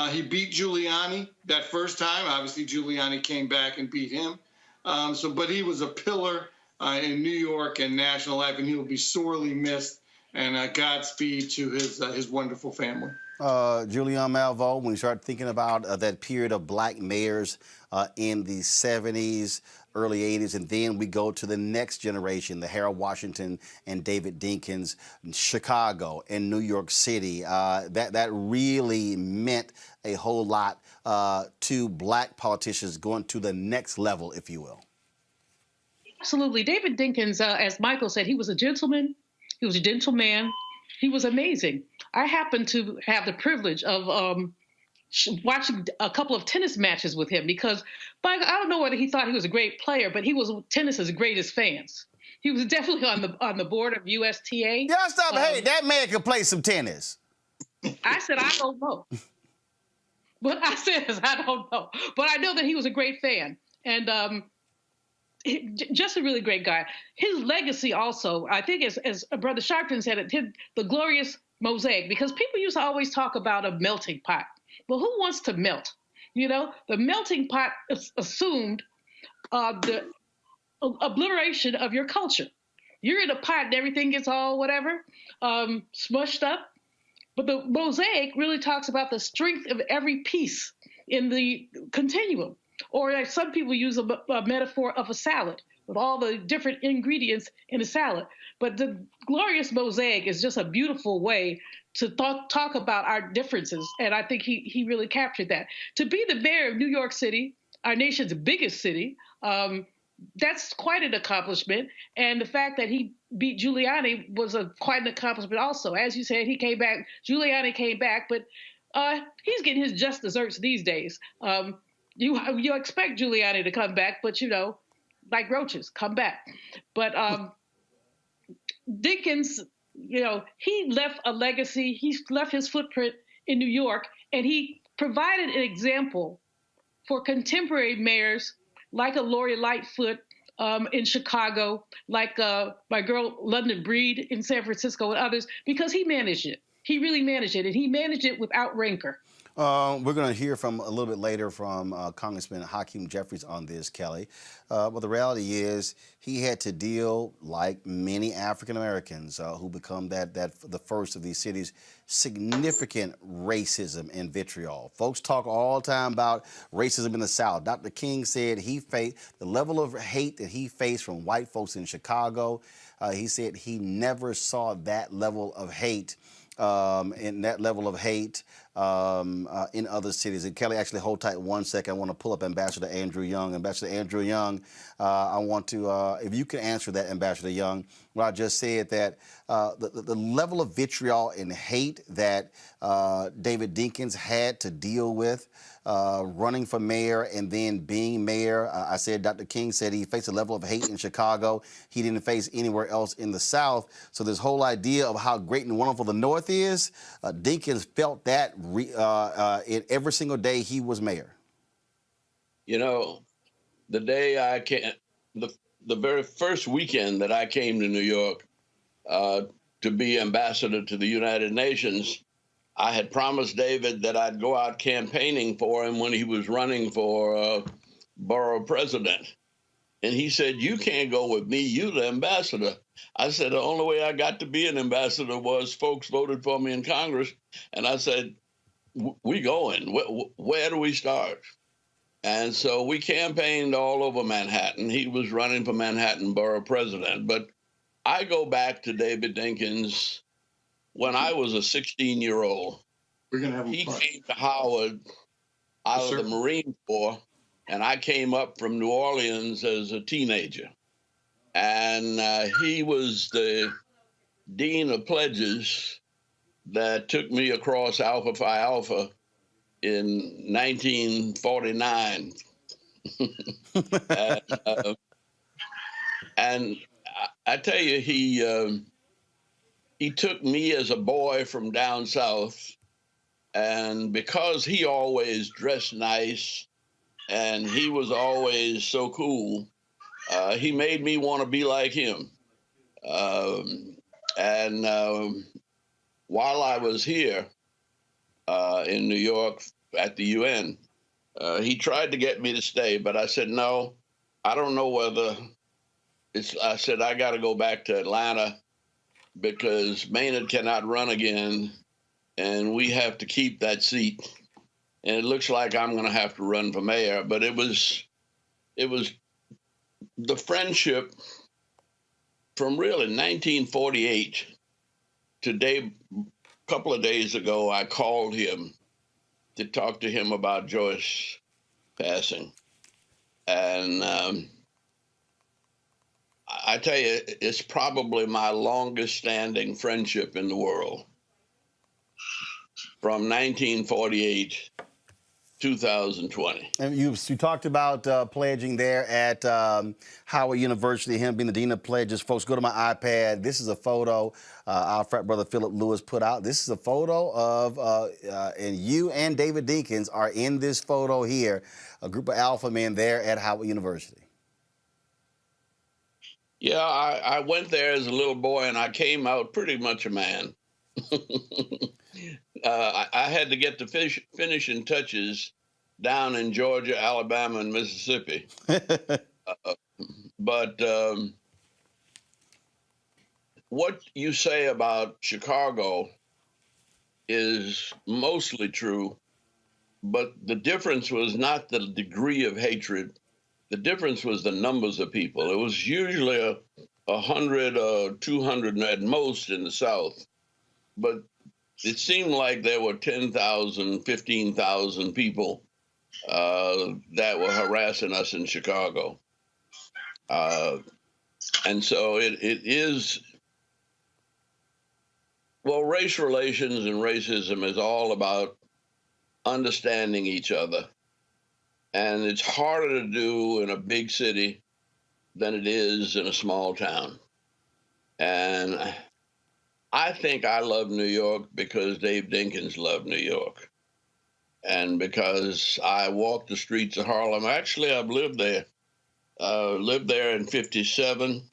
He beat Giuliani that first time. Obviously, Giuliani came back and beat him. But he was a pillar in New York and national life, and he will be sorely missed. And Godspeed to his wonderful family. Julian Malveaux, when you start thinking about that period of black mayors in the 70s, early 80s, and then we go to the next generation, the Harold Washington and David Dinkins, Chicago and New York City, that really meant a whole lot to black politicians going to the next level, if you will. Absolutely. David Dinkins, as Michael said, he was a gentleman. He was a gentleman. He was amazing. I happened to have the privilege of watching a couple of tennis matches with him because, I don't know whether he thought he was a great player, but he was tennis's greatest fans. He was definitely on the board of USTA. Yeah, stop. Hey, that man could play some tennis. I said, I don't know. What I said is, I don't know. But I know that he was a great fan. And just a really great guy. His legacy also, I think, as Brother Sharpton said, it the glorious mosaic, because people used to always talk about a melting pot. Well, who wants to melt? You know, the melting pot assumed the obliteration of your culture. You're in a pot and everything gets all whatever, smushed up. But the mosaic really talks about the strength of every piece in the continuum. Or like some people use a metaphor of a salad with all the different ingredients in a salad. But the glorious mosaic is just a beautiful way to talk about our differences. And I think he really captured that. To be the mayor of New York City, our nation's biggest city, that's quite an accomplishment. And the fact that he beat Giuliani was quite an accomplishment also. As you said, he came back, Giuliani came back, but he's getting his just desserts these days. You expect Giuliani to come back, but, you know, like roaches, come back. But Dinkins, you know, he left a legacy. He left his footprint in New York, and he provided an example for contemporary mayors like a Lori Lightfoot in Chicago, like my girl London Breed in San Francisco and others, because he managed it. He really managed it, and he managed it without rancor. We're going to hear from a little bit later from Congressman Hakeem Jeffries on this, Kelly. But the reality is he had to deal, like many African Americans who become the first of these cities, significant racism and vitriol. Folks talk all the time about racism in the South. Dr. King said he faced the level of hate that he faced from white folks in Chicago. He said he never saw that level of hate. In other cities. And Kelly, actually hold tight 1 second. I want to pull up Ambassador Andrew Young. Ambassador Andrew Young, I want to, if you can answer that, Ambassador Young, what I just said, that the level of vitriol and hate that David Dinkins had to deal with running for mayor and then being mayor. I said Dr. King said he faced a level of hate in Chicago he didn't face anywhere else in the South. So this whole idea of how great and wonderful the North is, Dinkins felt that in every single day he was mayor. You know, the day I came, the very first weekend that I came to New York to be ambassador to the United Nations, I had promised David that I'd go out campaigning for him when he was running for borough president. And he said, "You can't go with me, you're the ambassador." I said, the only way I got to be an ambassador was folks voted for me in Congress. And I said, we going, where do we start? And so we campaigned all over Manhattan. He was running for Manhattan borough president. But I go back to David Dinkins when I was a 16-year-old. He came to Howard out of the Marine Corps, and I came up from New Orleans as a teenager. And he was the dean of pledges that took me across Alpha Phi Alpha in 1949. And I tell you, he took me as a boy from down south, and because he always dressed nice and he was always so cool, he made me want to be like him. While I was here in New York at the UN, he tried to get me to stay, but I said, no, I don't know whether I said, I got to go back to Atlanta because Maynard cannot run again, and we have to keep that seat. And it looks like I'm going to have to run for mayor. But it was the friendship from really 1948 to a couple of days ago. I called him to talk to him about Joyce passing. And I tell you, it's probably my longest standing friendship in the world. From 1948, 2020. And you talked about pledging there at Howard University, him being the dean of pledges. Folks, go to my iPad. This is a photo our frat brother Philip Lewis put out. This is a photo of, and you and David Dinkins are in this photo here, a group of alpha men there at Howard University. Yeah, I went there as a little boy, and I came out pretty much a man. I had to get the finishing touches down in Georgia, Alabama, and Mississippi. But what you say about Chicago is mostly true, but the difference was not the degree of hatred. The difference was the numbers of people. It was usually 100 or 200 at most in the South, but it seemed like there were 10,000, 15,000 people that were harassing us in Chicago. And so it is, well, race relations and racism is all about understanding each other. And it's harder to do in a big city than it is in a small town. And I think I love New York because Dave Dinkins loved New York. And because I walk the streets of Harlem. Actually, I've lived there Lived there in 57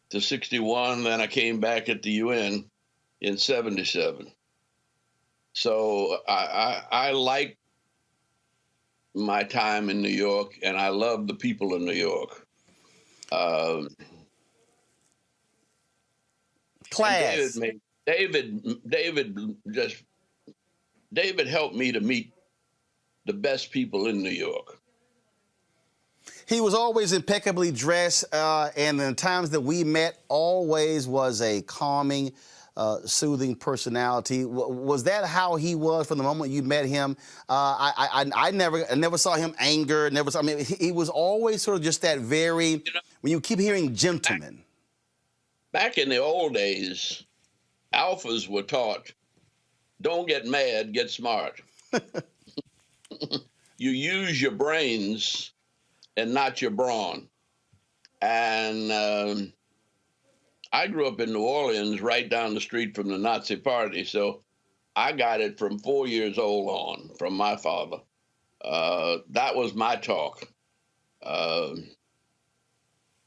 to 61. Then I came back at the UN in 77. So I like my time in New York, and I love the people in New York. Class. David helped me to meet the best people in New York. He was always impeccably dressed, and the times that we met always was a calming, soothing personality. Was that how he was from the moment you met him? I never saw him anger. Never saw. I mean, he was always sort of just that very. When you keep hearing gentleman. Back in the old days, alphas were taught, don't get mad, get smart. You use your brains and not your brawn. And I grew up in New Orleans, right down the street from the Nazi Party, so I got it from 4 years old on, from my father. That was my talk.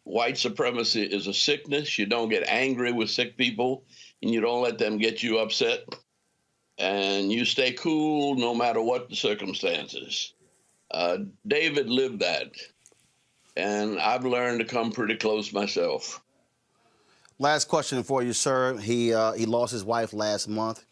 White supremacy is a sickness. You don't get angry with sick people, and you don't let them get you upset. And you stay cool no matter what the circumstances. David lived that, and I've learned to come pretty close myself. Last question for you, sir. He lost his wife last month.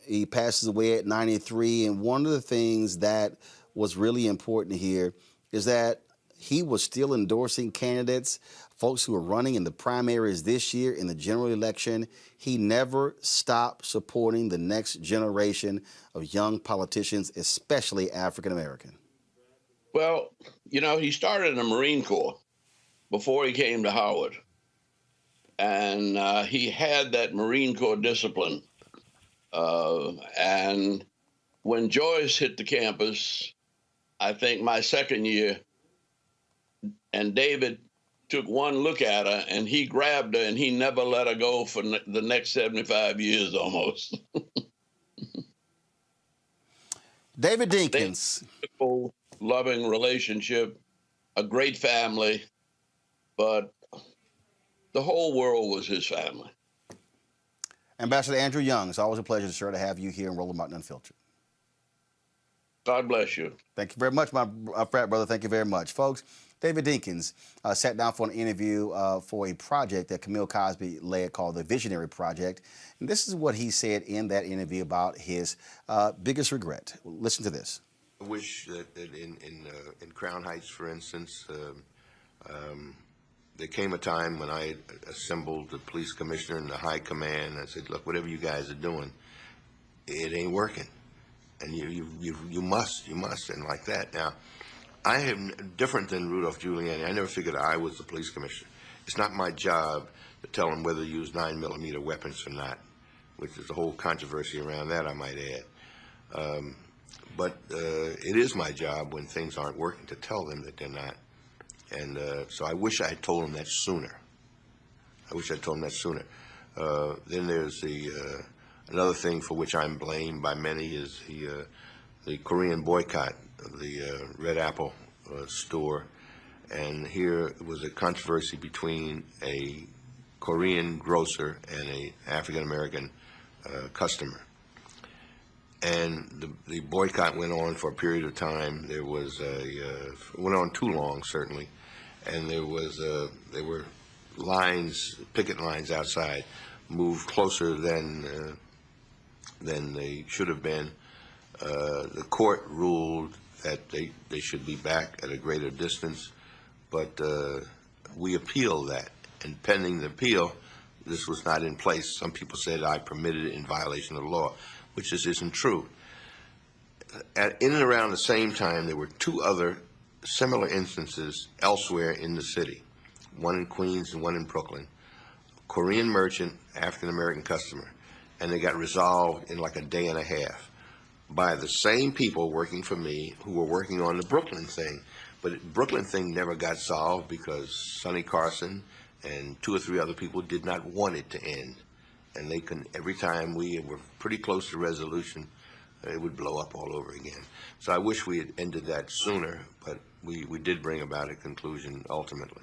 He passes away at 93, and one of the things that was really important here is that he was still endorsing candidates, folks who were running in the primaries this year in the general election. He never stopped supporting the next generation of young politicians, especially African American. Well, you know, he started in the Marine Corps before he came to Howard. And he had that Marine Corps discipline. And when Joyce hit the campus, I think my second year, and David took one look at her, and he grabbed her, and he never let her go for the next 75 years almost. David Dinkins. Beautiful, loving relationship, a great family, but the whole world was his family. Ambassador Andrew Young, it's always a pleasure, sir, to have you here in Roland Martin Unfiltered. God bless you. Thank you very much, my frat brother. Thank you very much. Folks, David Dinkins sat down for an interview for a project that Camille Cosby led called the Visionary Project. And this is what he said in that interview about his biggest regret. Listen to this. I wish that in Crown Heights, for instance, there came a time when I assembled the police commissioner and the high command. I said, look, whatever you guys are doing, it ain't working. And you must, and like that. Now, I am different than Rudolph Giuliani. I never figured I was the police commissioner. It's not my job to tell them whether to use 9mm weapons or not, which is a whole controversy around that, I might add. But it is my job when things aren't working to tell them that they're not. And so I wish I had told them that sooner. Then there's another thing for which I'm blamed by many is the Korean boycott of the Red Apple store. And here was a controversy between a Korean grocer and an African-American customer. And the boycott went on for a period of time. There was went on too long, certainly. And there were lines, picket lines outside, moved closer than they should have been. The court ruled that they should be back at a greater distance, but we appealed that. And pending the appeal, this was not in place. Some people said I permitted it in violation of the law, which just isn't true. In and around the same time, there were two other similar instances elsewhere in the city, one in Queens and one in Brooklyn. Korean merchant, African-American customer, and they got resolved in like a day and a half by the same people working for me who were working on the Brooklyn thing. But the Brooklyn thing never got solved because Sonny Carson and 2 or 3 other people did not want it to end. And they can, every time we were pretty close to resolution, it would blow up all over again. So I wish we had ended that sooner, but we did bring about a conclusion ultimately.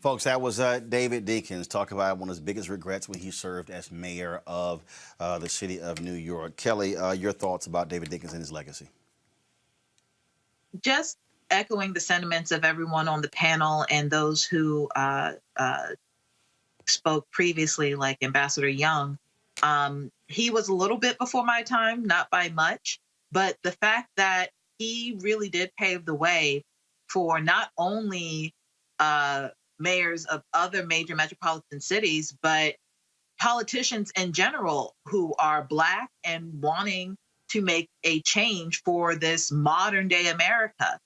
Folks, that was David Dinkins talking about one of his biggest regrets when he served as mayor of the city of New York. Kelly, your thoughts about David Dinkins and his legacy? Just echoing the sentiments of everyone on the panel and those who spoke previously, like Ambassador Young. He was a little bit before my time, not by much, but the fact that he really did pave the way for not only mayors of other major metropolitan cities, but politicians in general who are Black and wanting to make a change for this modern day America.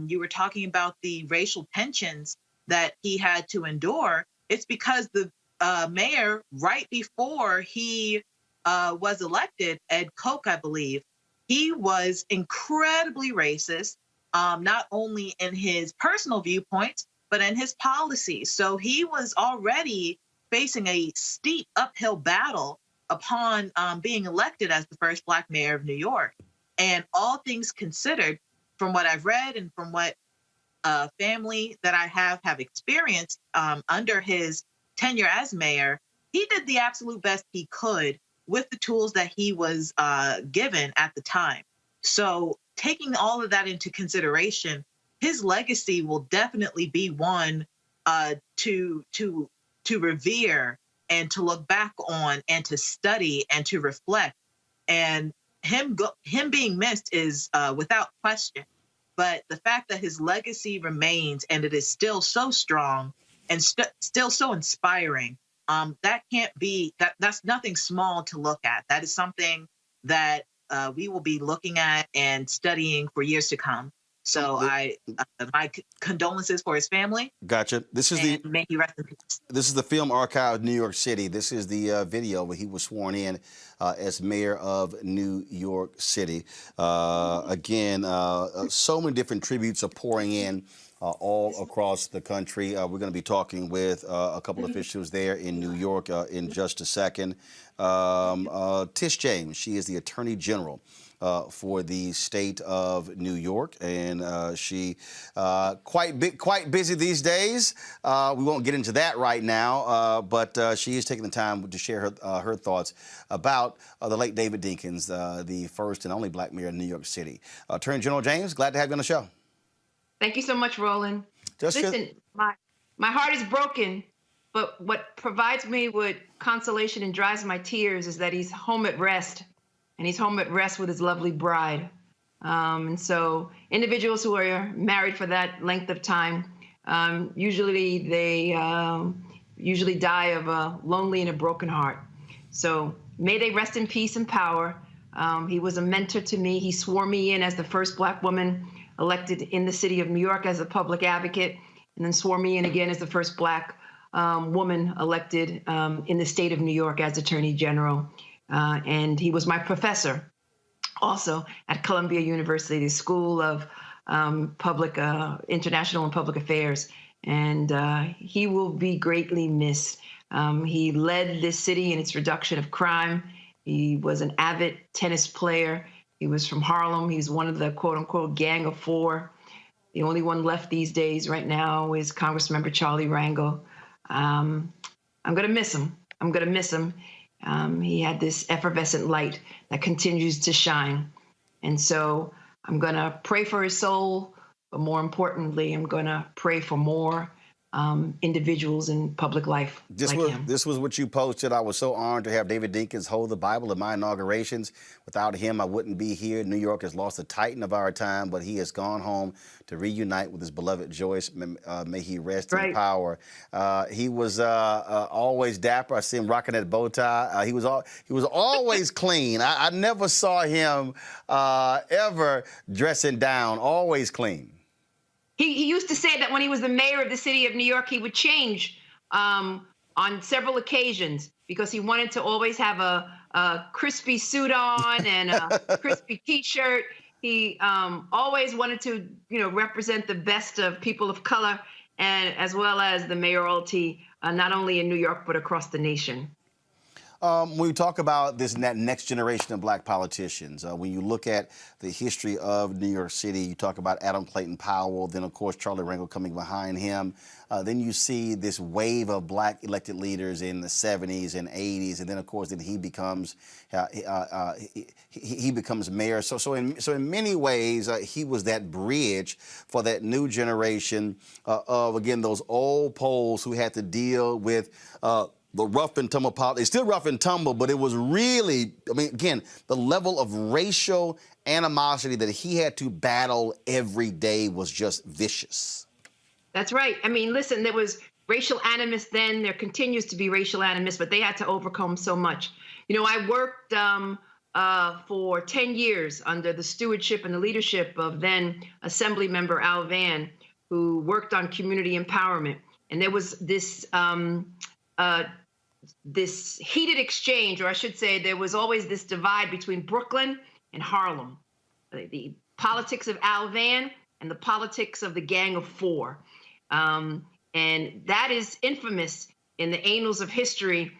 You were talking about the racial tensions that he had to endure. It's because the mayor, right before he was elected, Ed Koch, I believe, he was incredibly racist, not only in his personal viewpoints, but in his policies. So he was already facing a steep uphill battle upon being elected as the first Black mayor of New York. And all things considered, from what I've read and from what family that I have experienced under his tenure as mayor, he did the absolute best he could with the tools that he was given at the time. So taking all of that into consideration, his legacy will definitely be one to revere and to look back on and to study and to reflect. And him being missed is without question. But the fact that his legacy remains and it is still so strong and still so inspiring, that can't be, that's nothing small to look at. That is something that we will be looking at and studying for years to come. So my condolences for his family. Gotcha. This is may he rest in peace. This is the Film Archive of New York City. This is the video where he was sworn in as mayor of New York City. Again, so many different tributes are pouring in all across the country. We're going to be talking with a couple of officials there in New York in just a second. Tish James, she is the Attorney General for the state of New York, and she quite busy these days. We won't get into that right now, but she is taking the time to share her thoughts about the late David Dinkins, the first and only Black mayor of New York City. Attorney General James, glad to have you on the show. Thank you so much, Roland. Listen, my heart is broken, but what provides me with consolation and dries my tears is that he's home at rest. And he's home at rest with his lovely bride. And so individuals who are married for that length of time, usually they die of a lonely and a broken heart. So may they rest in peace and power. He was a mentor to me. He swore me in as the first Black woman elected in the city of New York as a public advocate, and then swore me in again as the first Black woman elected in the state of New York as Attorney General. And he was my professor also at Columbia University, the School of International and Public Affairs. And he will be greatly missed. He led this city in its reduction of crime. He was an avid tennis player. He was from Harlem. He's one of the quote unquote Gang of Four. The only one left these days right now is Congressmember Charlie Rangel. I'm going to miss him. I'm going to miss him. He had this effervescent light that continues to shine. And so I'm going to pray for his soul, but more importantly, I'm going to pray for more individuals in public life like him. This was what you posted. I was so honored to have David Dinkins hold the Bible at my inaugurations. Without him, I wouldn't be here. New York has lost a titan of our time, but he has gone home to reunite with his beloved Joyce. May he rest in power. He was always dapper. I see him rocking that bow tie. He was always clean. I never saw him ever dressing down. Always clean. He used to say that when he was the mayor of the city of New York, he would change on several occasions because he wanted to always have a crispy suit on and a crispy T-shirt. He always wanted to, represent the best of people of color and as well as the mayoralty, not only in New York, but across the nation. When we talk about that next generation of black politicians, when you look at the history of New York City, you talk about Adam Clayton Powell, then of course Charlie Rangel coming behind him. Then you see this wave of black elected leaders in the 70s and 80s, and then of course he becomes mayor. So in many ways he was that bridge for that new generation of, again, those old poles who had to deal with the rough and tumble politics. It's still rough and tumble, but it was really, I mean, again, the level of racial animosity that he had to battle every day was just vicious. That's right. I mean, listen, there was racial animus then. There continues to be racial animus, but they had to overcome so much. You know, I worked for 10 years under the stewardship and the leadership of then Assembly Member Al Vann, who worked on community empowerment. And there was this this heated exchange, or I should say there was always this divide between Brooklyn and Harlem, the politics of Al Vann and the politics of the Gang of Four. And that is infamous in the annals of history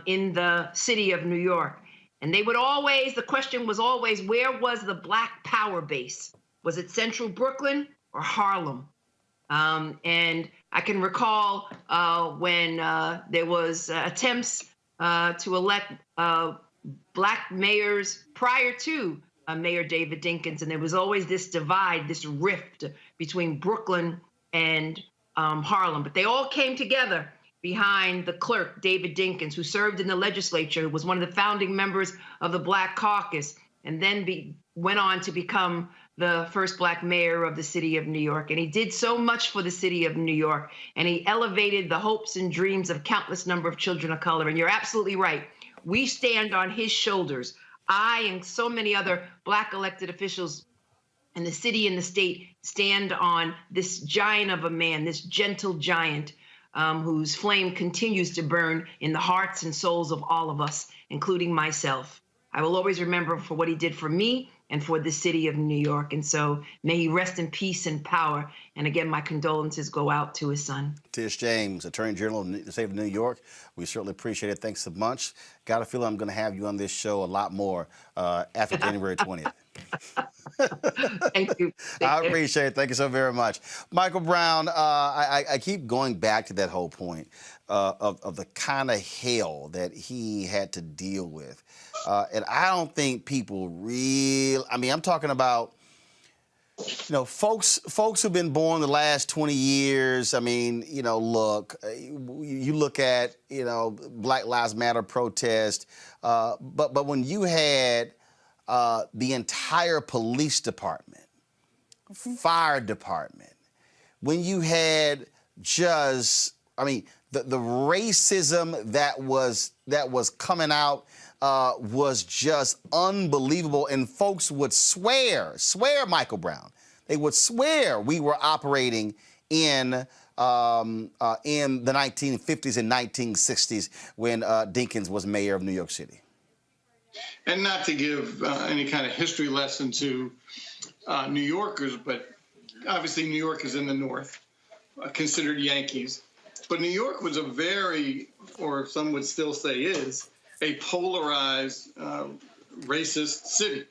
in the city of New York. And they would always, the question was always, where was the black power base? Was it central Brooklyn or Harlem? And I can recall when there was attempts to elect black mayors prior to Mayor David Dinkins, and there was always this divide, this rift between Brooklyn and Harlem. But they all came together behind the clerk, David Dinkins, who served in the legislature, who was one of the founding members of the Black Caucus, and then went on to become the first black mayor of the city of New York. And he did so much for the city of New York, and he elevated the hopes and dreams of countless number of children of color. And you're absolutely right. We stand on his shoulders. I and so many other black elected officials in the city and the state stand on this giant of a man, this gentle giant whose flame continues to burn in the hearts and souls of all of us, including myself. I will always remember him for what he did for me and for the city of New York. And so may he rest in peace and power. And again, my condolences go out to his son. Tish James, Attorney General of the state of New York. We certainly appreciate it. Thanks so much. Got a feeling I'm going to have you on this show a lot more after January 20th. Thank you. I appreciate it. Thank you so very much. Michael Brown, I keep going back to that whole point of the kind of hell that he had to deal with. And I don't think people really, I mean, I'm talking about, you know, folks who've been born the last 20 years. I mean, you know, look, you look at, you know, Black Lives Matter protest, but when you had the entire police department, fire department, when you had just, I mean, the racism that was coming out was just unbelievable, and folks would swear, Michael Brown, they would swear we were operating in the 1950s and 1960s when Dinkins was mayor of New York City. And not to give any kind of history lesson to New Yorkers, but obviously New York is in the north, considered Yankees. But New York was a very, or some would still say is, a polarized, racist city.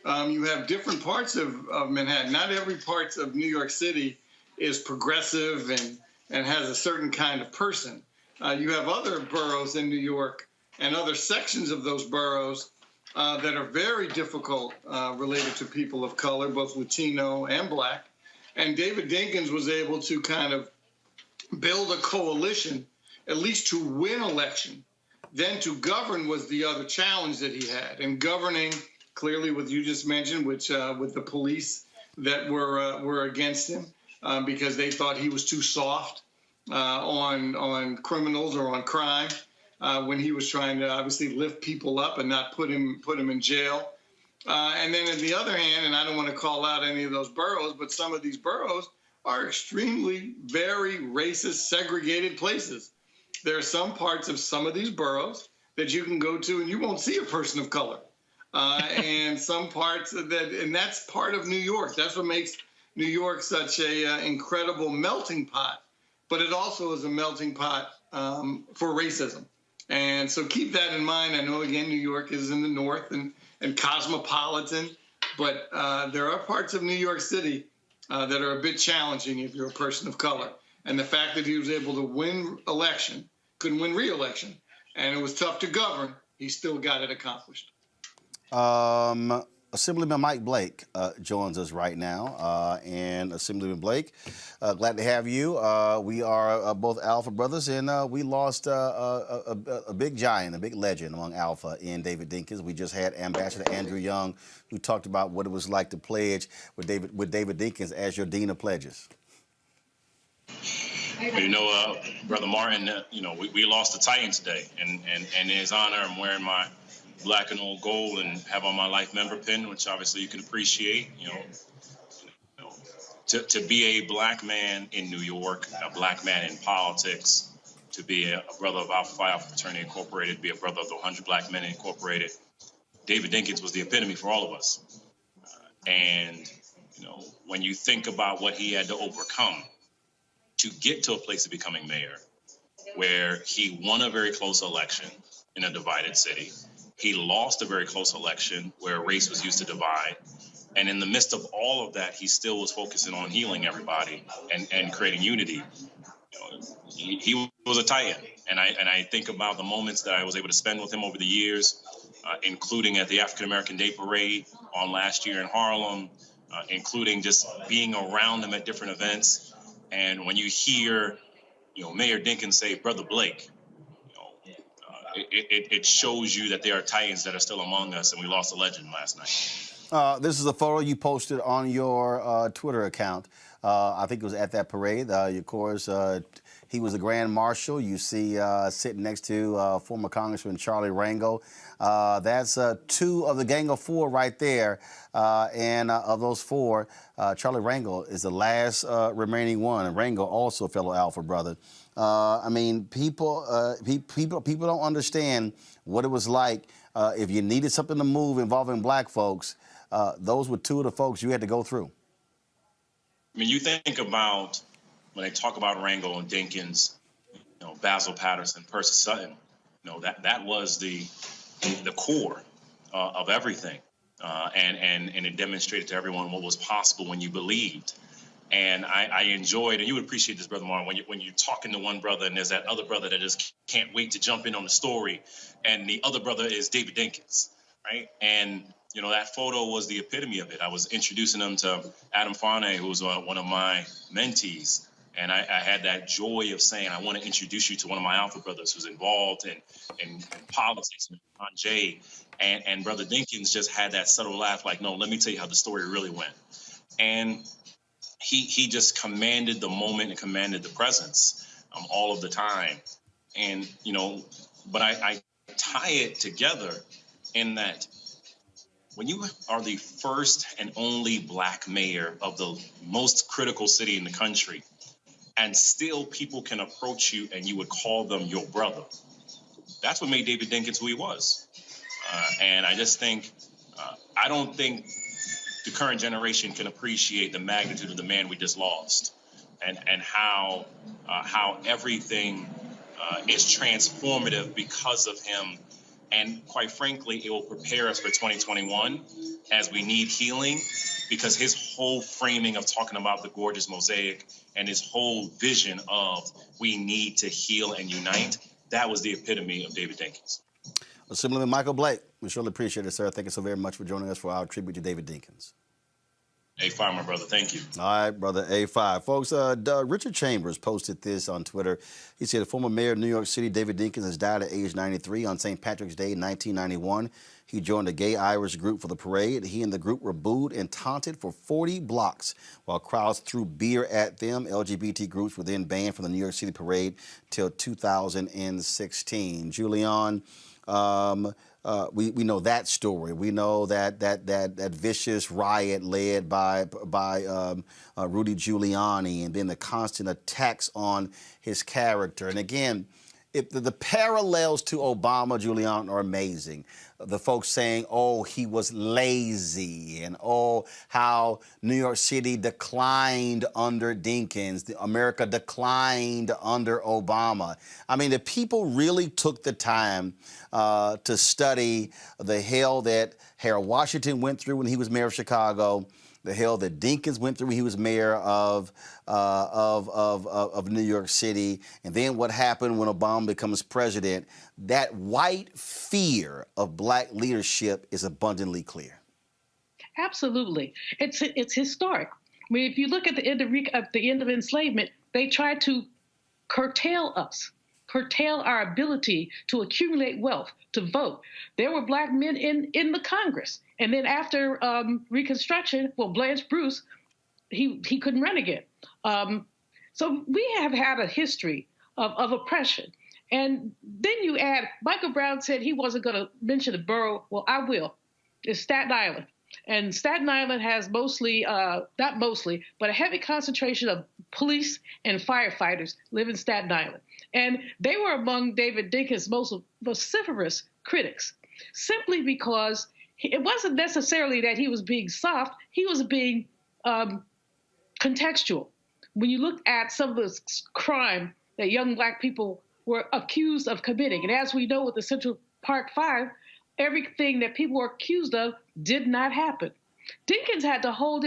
You have different parts of Manhattan. Not every part of New York City is progressive and has a certain kind of person. You have other boroughs in New York and other sections of those boroughs that are very difficult related to people of color, both Latino and black. And David Dinkins was able to kind of build a coalition, at least to win election. Then to govern was the other challenge that he had. And governing, clearly what you just mentioned, which with the police that were against him because they thought he was too soft on criminals or on crime when he was trying to obviously lift people up and not put him in jail. And then on the other hand, and I don't want to call out any of those boroughs, but some of these boroughs are extremely, very racist, segregated places. There are some parts of some of these boroughs that you can go to and you won't see a person of color. And some parts and that's part of New York. That's what makes New York such a incredible melting pot. But it also is a melting pot for racism. And so keep that in mind. I know, again, New York is in the north and cosmopolitan, but there are parts of New York City that are a bit challenging if you're a person of color. And the fact that he was able to win election, couldn't win re-election, and it was tough to govern, he still got it accomplished. Assemblyman Mike Blake joins us right now. And Assemblyman Blake, glad to have you. We are both Alpha brothers, and we lost a big giant, a big legend among Alpha in David Dinkins. We just had Ambassador Andrew Young, who talked about what it was like to pledge with David Dinkins as your Dean of Pledges. You know, Brother Martin, you know, we lost a Titan today, and in his honor, I'm wearing my black and old gold and have on my life member pin, which obviously you can appreciate. You know, to be a black man in New York, a black man in politics, to be a brother of Alpha Phi Alpha Fraternity Incorporated, be a brother of the 100 Black Men Incorporated. David Dinkins was the epitome for all of us. And you know, when you think about what he had to overcome to get to a place of becoming mayor, where he won a very close election in a divided city. He lost a very close election where race was used to divide. And in the midst of all of that, he still was focusing on healing everybody and creating unity. You know, he was a titan. And I think about the moments that I was able to spend with him over the years, including at the African American Day Parade on last year in Harlem, including just being around him at different events. And when you hear, you know, Mayor Dinkins say, Brother Blake, it shows you that there are Titans that are still among us, and we lost a legend last night. This is a photo you posted on your Twitter account. I think it was at that parade. Of course, he was a grand marshal. You see sitting next to former Congressman Charlie Rangel. That's two of the gang of four right there. And of those four, Charlie Rangel is the last remaining one. And Rangel also a fellow Alpha brother. I mean, people don't understand what it was like if you needed something to move involving black folks. Those were two of the folks you had to go through. I mean, you think about when they talk about Rangel and Dinkins, you know, Basil Patterson, Percy Sutton. You know, that was the core of everything, and it demonstrated to everyone what was possible when you believed. And I enjoyed, and you would appreciate this, Brother Martin, when you're talking to one brother and there's that other brother that just can't wait to jump in on the story, and the other brother is David Dinkins, right? And, you know, that photo was the epitome of it. I was introducing him to Adam Farnay, who was one of my mentees, and I had that joy of saying, I want to introduce you to one of my Alpha brothers who's involved in politics, John Jay. And Brother Dinkins just had that subtle laugh, like, no, let me tell you how the story really went. And he just commanded the moment and commanded the presence all of the time. And, you know, but I tie it together in that when you are the first and only black mayor of the most critical city in the country, and still people can approach you and you would call them your brother, that's what made David Dinkins who he was. And I just think, I don't think the current generation can appreciate the magnitude of the man we just lost, and how everything is transformative because of him. And quite frankly, it will prepare us for 2021 as we need healing, because his whole framing of talking about the gorgeous mosaic and his whole vision of we need to heal and unite, that was the epitome of David Dinkins. Assemblyman Michael Blake, we surely appreciate it, sir. Thank you so very much for joining us for our tribute to David Dinkins. A5, my brother. Thank you. All right, brother. A5. Folks, Richard Chambers posted this on Twitter. He said, the former mayor of New York City, David Dinkins, has died at age 93 on St. Patrick's Day, 1991. He joined a gay Irish group for the parade. He and the group were booed and taunted for 40 blocks while crowds threw beer at them. LGBT groups were then banned from the New York City parade till 2016. Julian, we know that story. We know that vicious riot led by Rudy Giuliani, and then the constant attacks on his character. And again, the parallels to Obama, Julian, are amazing. The folks saying, oh, he was lazy, and oh, how New York City declined under Dinkins, America declined under Obama. I mean, the people really took the time to study the hell that Harold Washington went through when he was mayor of Chicago, the hell that Dinkins went through when he was mayor of New York City, and then what happened when Obama becomes president. That white fear of black leadership is abundantly clear. Absolutely, it's historic. I mean, if you look at the end of enslavement, they tried to curtail us, curtail our ability to accumulate wealth, to vote. There were black men in the Congress. And then after Reconstruction, well, Blanche Bruce, he couldn't run again. So we have had a history of oppression. And then you add, Michael Brown said he wasn't going to mention a borough. Well, I will. It's Staten Island. And Staten Island has mostly, not mostly, but a heavy concentration of police and firefighters live in Staten Island. And they were among David Dinkins' most vociferous critics, simply because it wasn't necessarily that he was being soft, he was being contextual. When you look at some of the crime that young black people were accused of committing, and as we know with the Central Park Five, everything that people were accused of did not happen. Dinkins had to hold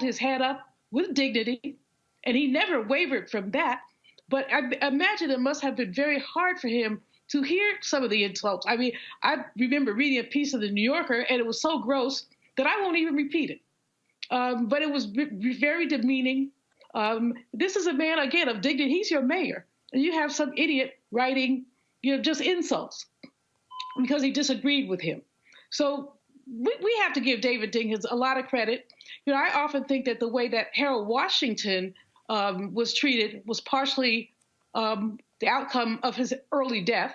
his head up with dignity, and he never wavered from that. But I imagine it must have been very hard for him to hear some of the insults. I mean, I remember reading a piece of the New Yorker, and it was so gross that I won't even repeat it. But it was very demeaning. This is a man, again, of dignity. He's your mayor. And you have some idiot writing, just insults because he disagreed with him. So we have to give David Dinkins a lot of credit. I often think that the way that Harold Washington was treated was partially the outcome of his early death.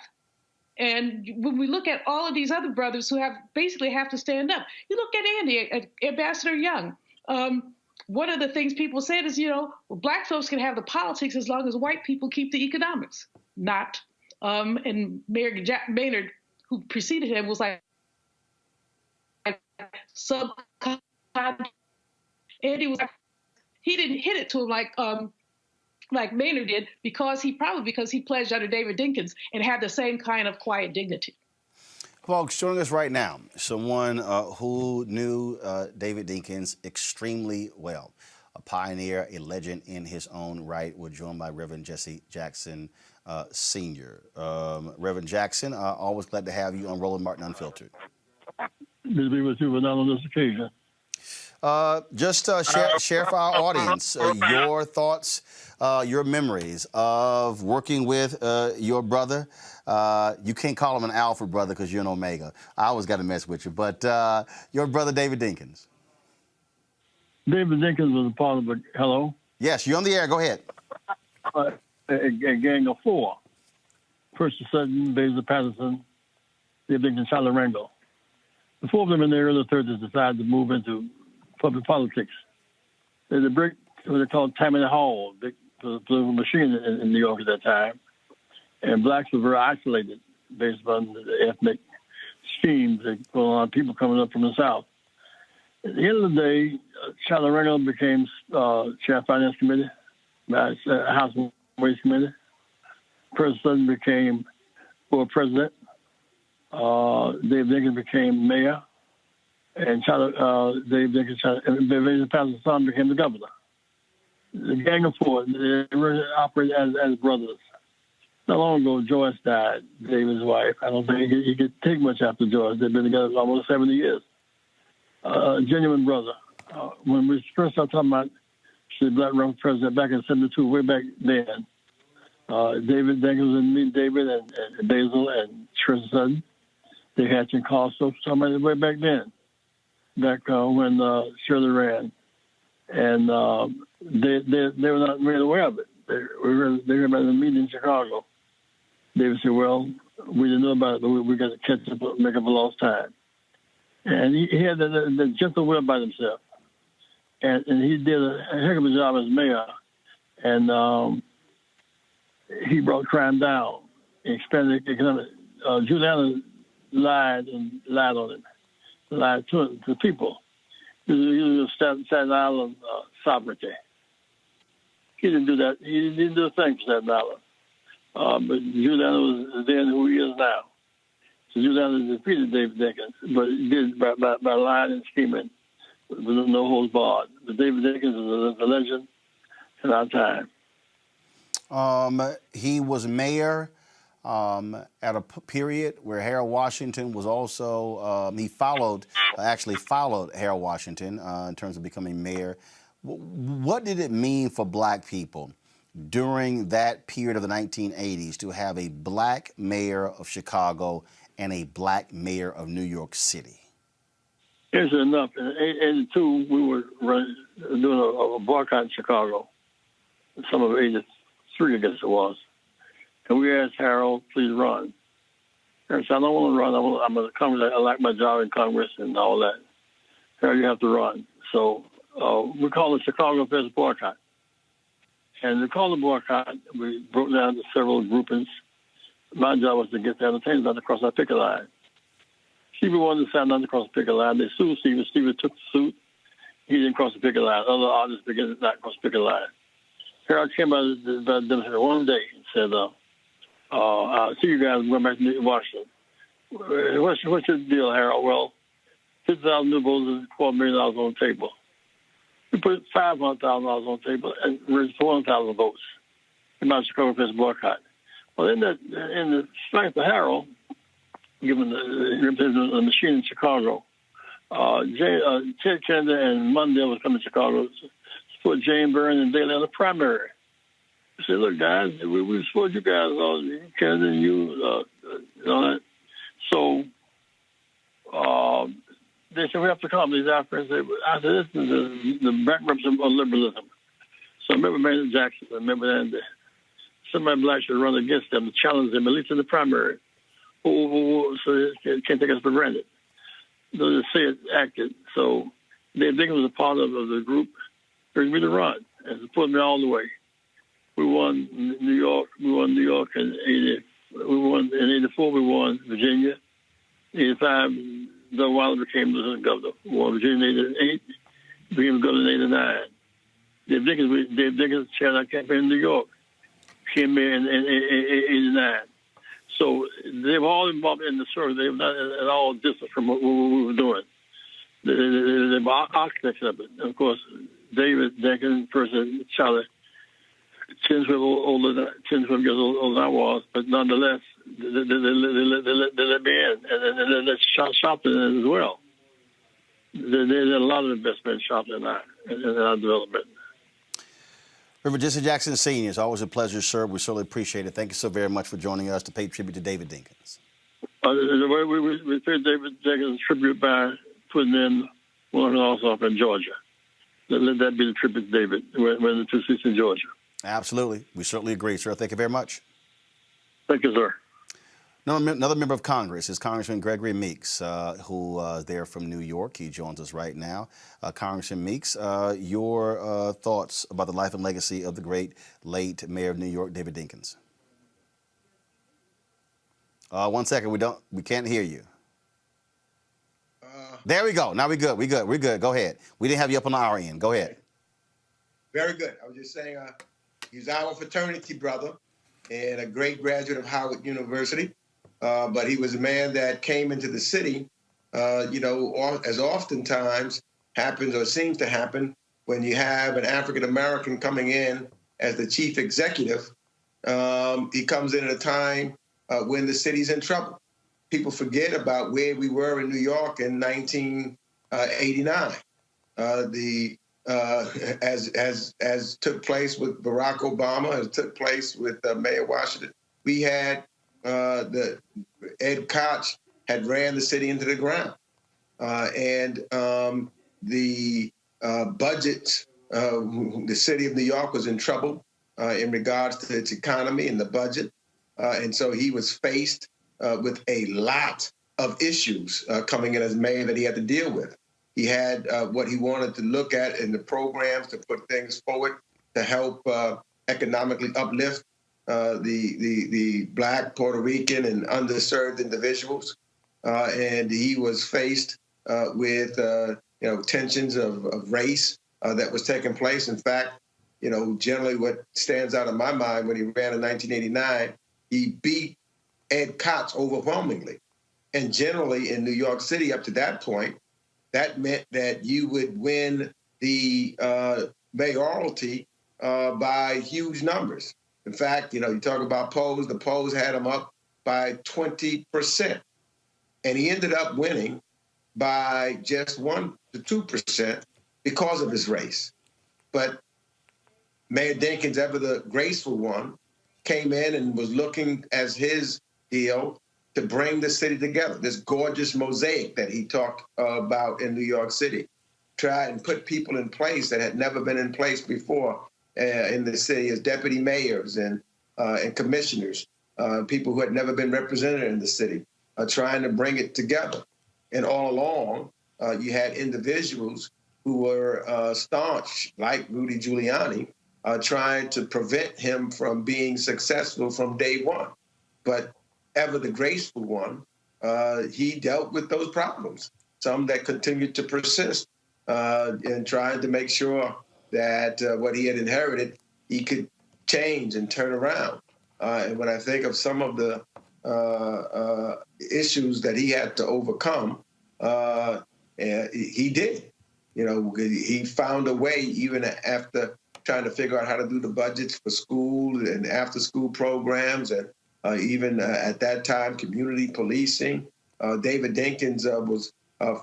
And when we look at all of these other brothers who basically have to stand up, you look at Andy, at Ambassador Young. One of the things people said is, black folks can have the politics as long as white people keep the economics. Not. And Mayor Jack Maynard, who preceded him, was like Andy was. He didn't hit it to him like Maynard did because he pledged under David Dinkins and had the same kind of quiet dignity. Folks, joining us right now, someone who knew David Dinkins extremely well, a pioneer, a legend in his own right. We're joined by Reverend Jesse Jackson Sr. Reverend Jackson, always glad to have you on Roland Martin Unfiltered. Good to be with you, but not on this occasion. Share for our audience your thoughts, your memories of working with your brother. You can't call him an alpha brother because you're an omega. I always got to mess with you. But your brother, David Dinkins. David Dinkins was a part of a, hello? Yes, you're on the air. Go ahead. A gang of four. Percy Sutton, Basil Patterson, David Dinkins, Charlie Rango. The four of them in their early 30s decided to move into public politics. There's a brick, what they call Tammany Hall, big political machine in New York at that time. And blacks were very isolated based on the ethnic schemes that go on, people coming up from the South. At the end of the day, Charlie Rango became chair of Finance Committee, House and Ways Committee. Percy Sutton became board president. Dave Dinkins became mayor. And Dave Dinkins and Basil Patterson's son became the governor. The gang of four, they really operated as brothers. Not long ago, Joyce died, David's wife. I don't think he could take much after Joyce. They've been together almost 70 years. A genuine brother. When we first started talking about the Black Run president back in 72, way back then, David Dinkins and me, David and Basil and Percy Sutton, they had some calls, so somebody way back then, back when Shirley ran. And they were not really aware of it. They were about the meeting in Chicago. David said, well, we didn't know about it, but we got to catch up, make up a lost time. And he had the gentle will about himself. And he did a heck of a job as mayor. And he brought crime down. expanded economic. Giuliani lied on it, lied to the people. He was Staten Island sovereignty. He didn't do that. He didn't do a thing for Staten Island. But Giuliani was then who he is now. So Giuliani defeated David Dinkins, but he did by lying and scheming with no holds barred. But David Dinkins is a legend in our time. He was mayor at a period where Harold Washington was also, he actually followed Harold Washington in terms of becoming mayor. What did it mean for black people during that period of the 1980s to have a black mayor of Chicago and a black mayor of New York City? Here's enough. In 1982, we were doing a boycott in Chicago. Summer of 83, I guess it was. And we asked Harold, please run. Harold said, I don't want to run. I'm a Congress. I like my job in Congress and all that. Harold, you have to run. So we called the Chicago Fest boycott. And to call the boycott, we broke down to several groupings. My job was to get the entertainers not to cross our picket line. Stevie wanted to sign not to cross the picket line. They sued Stevie. Stevie took the suit. He didn't cross the picket line. Other artists began to not cross the picket line. Harold came out of the demonstration one day and said, I'll see you guys going back to Washington. What's your deal, Harold? Well, 50,000 new voters is $250,000 on the table. We put $500,000 on the table and raised 400,000 votes in my Chicago Fest boycott. Well, in the strength of Harold, given the machine in Chicago, Ted Kennedy and Mundell was coming to Chicago to support Jane Byrne and Daley in the primary. I said, look, guys, we support you guys, Kennedy and you, and all that. So they said, we have to come. These Africans, I said, this is the bankruptcy of liberalism. So I remember Maynard Jackson. I remember that somebody black should run against them to challenge them, at least in the primary. So they can't take us for granted. They'll just say it, act it. So Dave Dinkins was a part of the group, urged me to run and supported me all the way. We won New York. We won New York in 80. We won in 84. We won Virginia. 85. Doug Wilder became the governor. We won Virginia in 88. Became governor in 89. Dave Dinkins chaired our campaign in New York. Came in 89. So they were all involved in the service. They were not at all distant from what we were doing. They were architects of it. And of course, David Dinkins, person, Charlie, 10 years older than I was, but nonetheless, they let me in, and they let Sharpton in as well. They did a lot of investment in Sharpton in our development. Reverend Jesse Jackson Sr., it's always a pleasure, sir. We certainly appreciate it. Thank you so very much for joining us to pay tribute to David Dinkins. The way we paid David Dinkins tribute by putting in one also up in Georgia. Let that be the tribute to David. We're in the 2 seats in Georgia. Absolutely. We certainly agree, sir. Thank you very much. Thank you, sir. Another member of Congress is Congressman Gregory Meeks, who is there from New York. He joins us right now. Congressman Meeks, your thoughts about the life and legacy of the great late Mayor of New York, David Dinkins. 1 second, we can't hear you. There we go. Now we're good. Go ahead. We didn't have you up on our end. Go ahead. Very good. I was just saying he's our fraternity brother and a great graduate of Howard University. But he was a man that came into the city, as oftentimes happens or seems to happen when you have an African-American coming in as the chief executive. He comes in at a time when the city's in trouble. People forget about where we were in New York in 1989. As took place with Barack Obama, as took place with Mayor Washington, we had Ed Koch had ran the city into the ground, and the budget. The city of New York was in trouble in regards to its economy and the budget, and so he was faced with a lot of issues coming in as mayor that he had to deal with. He had what he wanted to look at in the programs to put things forward to help economically uplift the Black, Puerto Rican, and underserved individuals, and he was faced with tensions of race that was taking place. In fact, generally what stands out in my mind when he ran in 1989, he beat Ed Koch overwhelmingly. And generally in New York City up to that point, that meant that you would win the mayoralty by huge numbers. In fact, you talk about polls, the polls had him up by 20%. And he ended up winning by just 1 to 2% because of his race. But Mayor Dinkins, ever the graceful one, came in and was looking as his deal to bring the city together, this gorgeous mosaic that he talked about in New York City. Try and put people in place that had never been in place before in the city as deputy mayors and commissioners, people who had never been represented in the city, trying to bring it together. And all along, you had individuals who were staunch, like Rudy Giuliani, trying to prevent him from being successful from day one. But ever the graceful one, he dealt with those problems, some that continued to persist, and trying to make sure that what he had inherited, he could change and turn around. And when I think of some of the issues that he had to overcome, he did. He found a way, even after trying to figure out how to do the budgets for school and after-school programs, and even at that time, community policing. David Dinkins was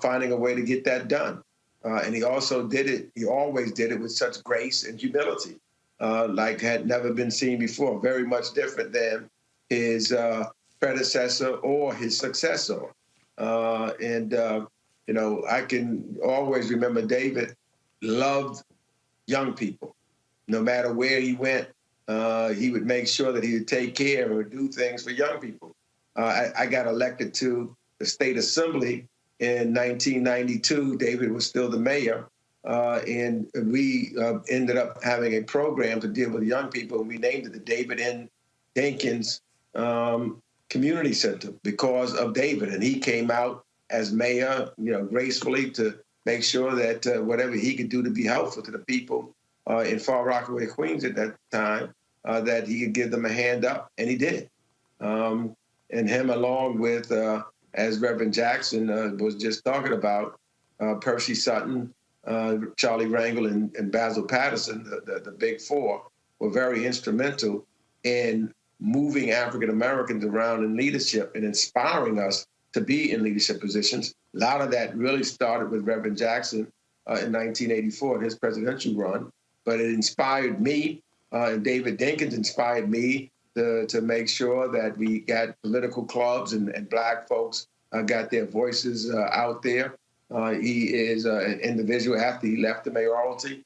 finding a way to get that done. And he also did it, he always did it with such grace and humility, like had never been seen before, very much different than his predecessor or his successor. I can always remember David loved young people. No matter where he went, he would make sure that he would take care or do things for young people. I got elected to the state assembly in 1992. David was still the mayor, and we ended up having a program to deal with young people, and we named it the David N. Dinkins Community Center because of David. And he came out as mayor, gracefully to make sure that whatever he could do to be helpful to the people in Far Rockaway, Queens at that time, that he could give them a hand up, and he did. And him, along with, as Reverend Jackson was just talking about, Percy Sutton, Charlie Rangel, and Basil Patterson, the big four, were very instrumental in moving African Americans around in leadership and inspiring us to be in leadership positions. A lot of that really started with Reverend Jackson in 1984, his presidential run, but it inspired me, and David Dinkins inspired me to make sure that we got political clubs and Black folks got their voices out there. He is an individual after he left the mayoralty.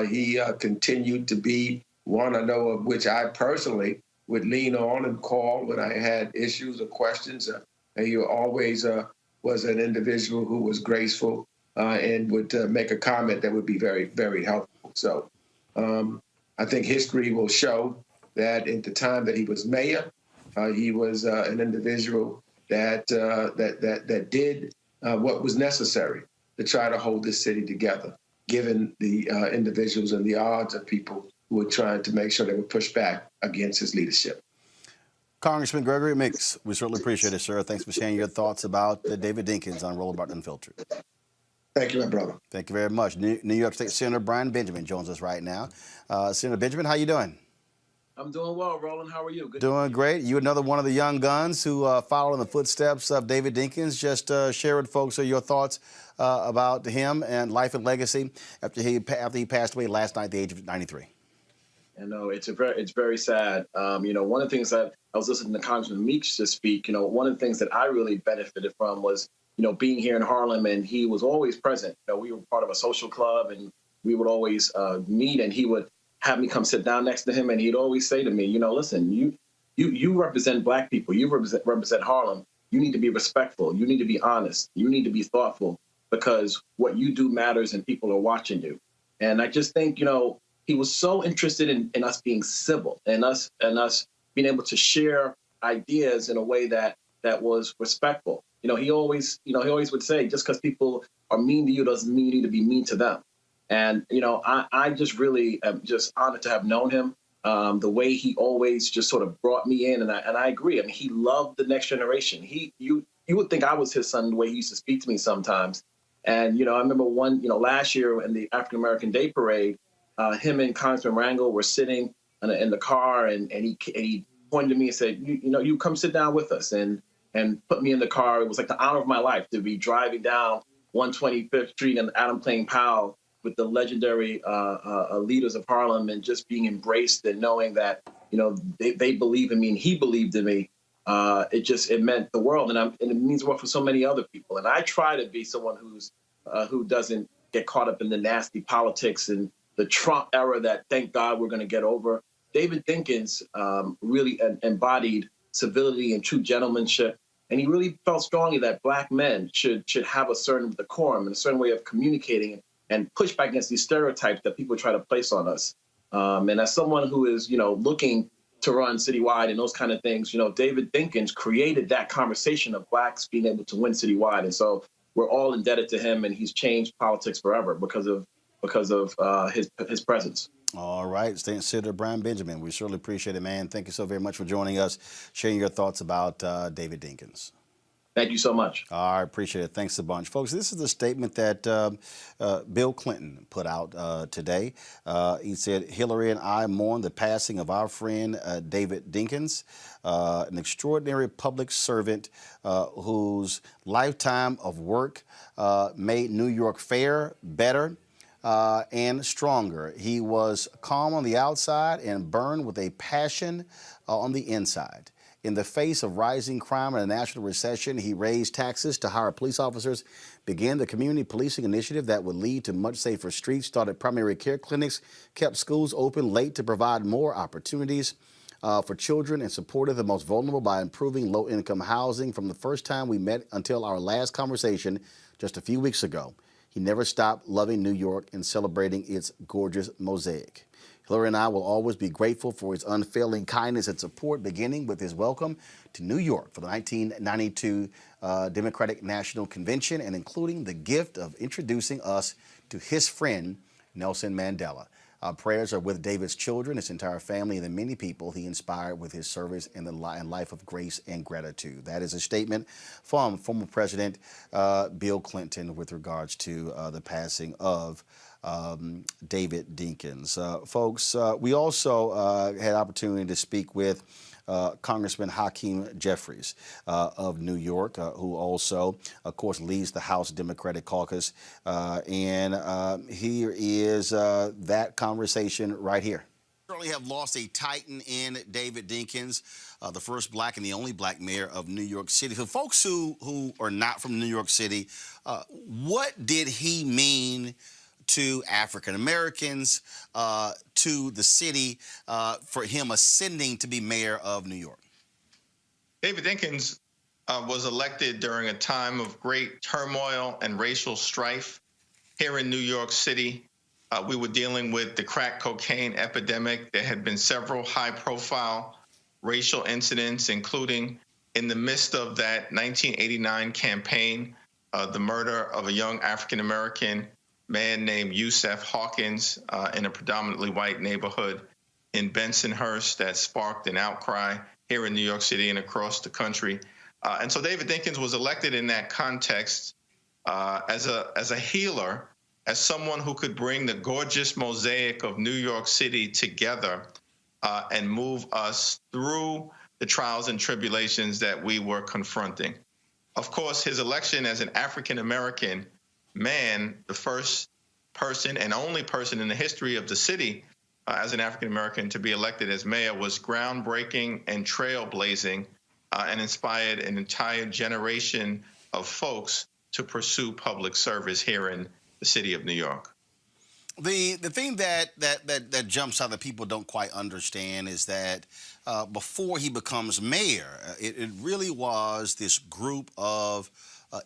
He continued to be one I know of which I personally would lean on and call when I had issues or questions. And he always was an individual who was graceful and would make a comment that would be very, very helpful. So I think history will show that at the time that he was mayor, he was an individual that did what was necessary to try to hold this city together, given the individuals and the odds of people who were trying to make sure they would push back against his leadership. Congressman Gregory Meeks, we certainly appreciate it, sir. Thanks for sharing your thoughts about David Dinkins on Roland Martin Unfiltered. Thank you, my brother. Thank you very much. New York State Senator Brian Benjamin joins us right now. Senator Benjamin, how you doing? I'm doing well, Roland. How are you? Good. Doing great. You another one of the young guns who followed in the footsteps of David Dinkins. Just share with folks your thoughts about him and life and legacy after he passed away last night at the age of 93. I know it's very sad. One of the things that I was listening to Congressman Meeks just speak. One of the things that I really benefited from was being here in Harlem, and he was always present. We were part of a social club, and we would always meet, and he would have me come sit down next to him, and he'd always say to me, listen, you represent Black people, you represent Harlem. You need to be respectful. You need to be honest. You need to be thoughtful, because what you do matters, and people are watching you. And I just think, he was so interested in us being civil and us being able to share ideas in a way that was respectful. He always would say, just because people are mean to you doesn't mean you need to be mean to them. And, I just really am just honored to have known him. The way he always just sort of brought me in. And I agree. I mean, he loved the next generation. You would think I was his son, the way he used to speak to me sometimes. And, I remember last year in the African American Day Parade, him and Congressman Rangel were sitting in the car, and he pointed to me and said, you come sit down with us, and put me in the car. It was like the honor of my life to be driving down 125th Street and Adam Plain Powell with the legendary leaders of Harlem, and just being embraced and knowing that, they believe in me and he believed in me. It meant the world, and it means the world for so many other people. And I try to be someone who doesn't get caught up in the nasty politics and the Trump era that, thank God, we're going to get over. David Dinkins really embodied civility and true gentlemanship, and he really felt strongly that Black men should have a certain decorum and a certain way of communicating and push back against these stereotypes that people try to place on us. And as someone who is, looking to run citywide and those kind of things, David Dinkins created that conversation of Blacks being able to win citywide. And so we're all indebted to him, and he's changed politics forever because of his presence. All right, Senator Brian Benjamin, we certainly appreciate it, man. Thank you so very much for joining us, sharing your thoughts about David Dinkins. Thank you so much. I appreciate it. Thanks a bunch. Folks, this is the statement that Bill Clinton put out today. He said, Hillary and I mourn the passing of our friend David Dinkins, an extraordinary public servant whose lifetime of work made New York fair, better, and stronger. He was calm on the outside and burned with a passion on the inside. In the face of rising crime and a national recession, he raised taxes to hire police officers, began the community policing initiative that would lead to much safer streets, started primary care clinics, kept schools open late to provide more opportunities for children, and supported the most vulnerable by improving low-income housing from the first time we met until our last conversation just a few weeks ago. He never stopped loving New York and celebrating its gorgeous mosaic. Hillary and I will always be grateful for his unfailing kindness and support, beginning with his welcome to New York for the 1992 Democratic National Convention, and including the gift of introducing us to his friend, Nelson Mandela. Our prayers are with David's children, his entire family, and the many people he inspired with his service and life of grace and gratitude. That is a statement from former President Bill Clinton with regards to the passing of David Dinkins. Folks, we also had opportunity to speak with Congressman Hakeem Jeffries of New York, who also, of course, leads the House Democratic Caucus. And here is that conversation right here. Certainly have lost a titan in David Dinkins, the first Black and the only Black mayor of New York City. For folks who are not from New York City, what did he mean to African Americans, to the city, for him ascending to be mayor of New York? David Dinkins was elected during a time of great turmoil and racial strife here in New York City. We were dealing with the crack cocaine epidemic. There had been several high-profile racial incidents, including in the midst of that 1989 campaign, the murder of a young African-American man named Yusef Hawkins in a predominantly white neighborhood in Bensonhurst that sparked an outcry here in New York City and across the country. And so David Dinkins was elected in that context as a healer, as someone who could bring the gorgeous mosaic of New York City together and move us through the trials and tribulations that we were confronting. Of course, his election as an African-American man, the first person and only person in the history of the city as an African-American to be elected as mayor, was groundbreaking and trailblazing and inspired an entire generation of folks to pursue public service here in the city of New York. The thing that jumps out that people don't quite understand is that before he becomes mayor, it really was this group of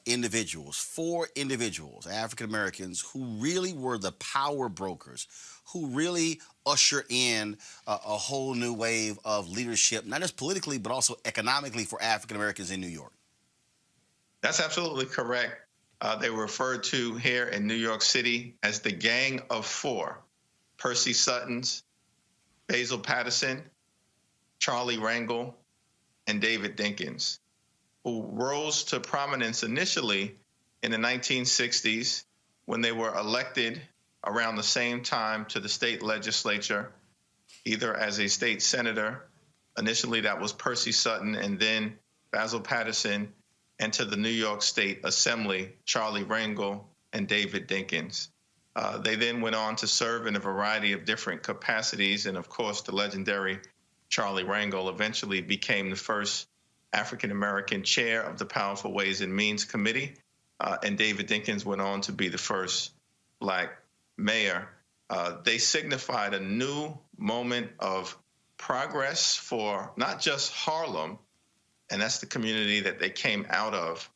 individuals, 4 individuals, African Americans, who really were the power brokers, who really usher in a whole new wave of leadership, not just politically, but also economically for African Americans in New York? That's absolutely correct. They were referred to here in New York City as the Gang of 4. Percy Suttons, Basil Patterson, Charlie Rangel, and David Dinkins, who rose to prominence initially in the 1960s when they were elected around the same time to the state legislature, either as a state senator, initially that was Percy Sutton, and then Basil Patterson, and to the New York State Assembly, Charlie Rangel and David Dinkins. They then went on to serve in a variety of different capacities, and of course, the legendary Charlie Rangel eventually became the first African-American chair of the Powerful Ways and Means Committee, and David Dinkins went on to be the first Black mayor. They signified a new moment of progress for not just Harlem, and that's the community that they came out of,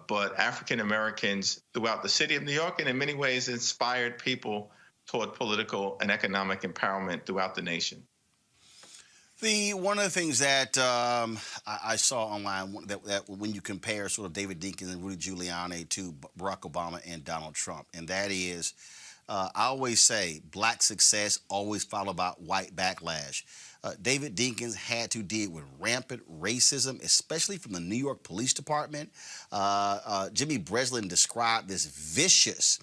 but African Americans throughout the city of New York, and in many ways inspired people toward political and economic empowerment throughout the nation. One of the things that I saw online that when you compare sort of David Dinkins and Rudy Giuliani to Barack Obama and Donald Trump, and that is, I always say, Black success always followed by white backlash. David Dinkins had to deal with rampant racism, especially from the New York Police Department. Jimmy Breslin described this vicious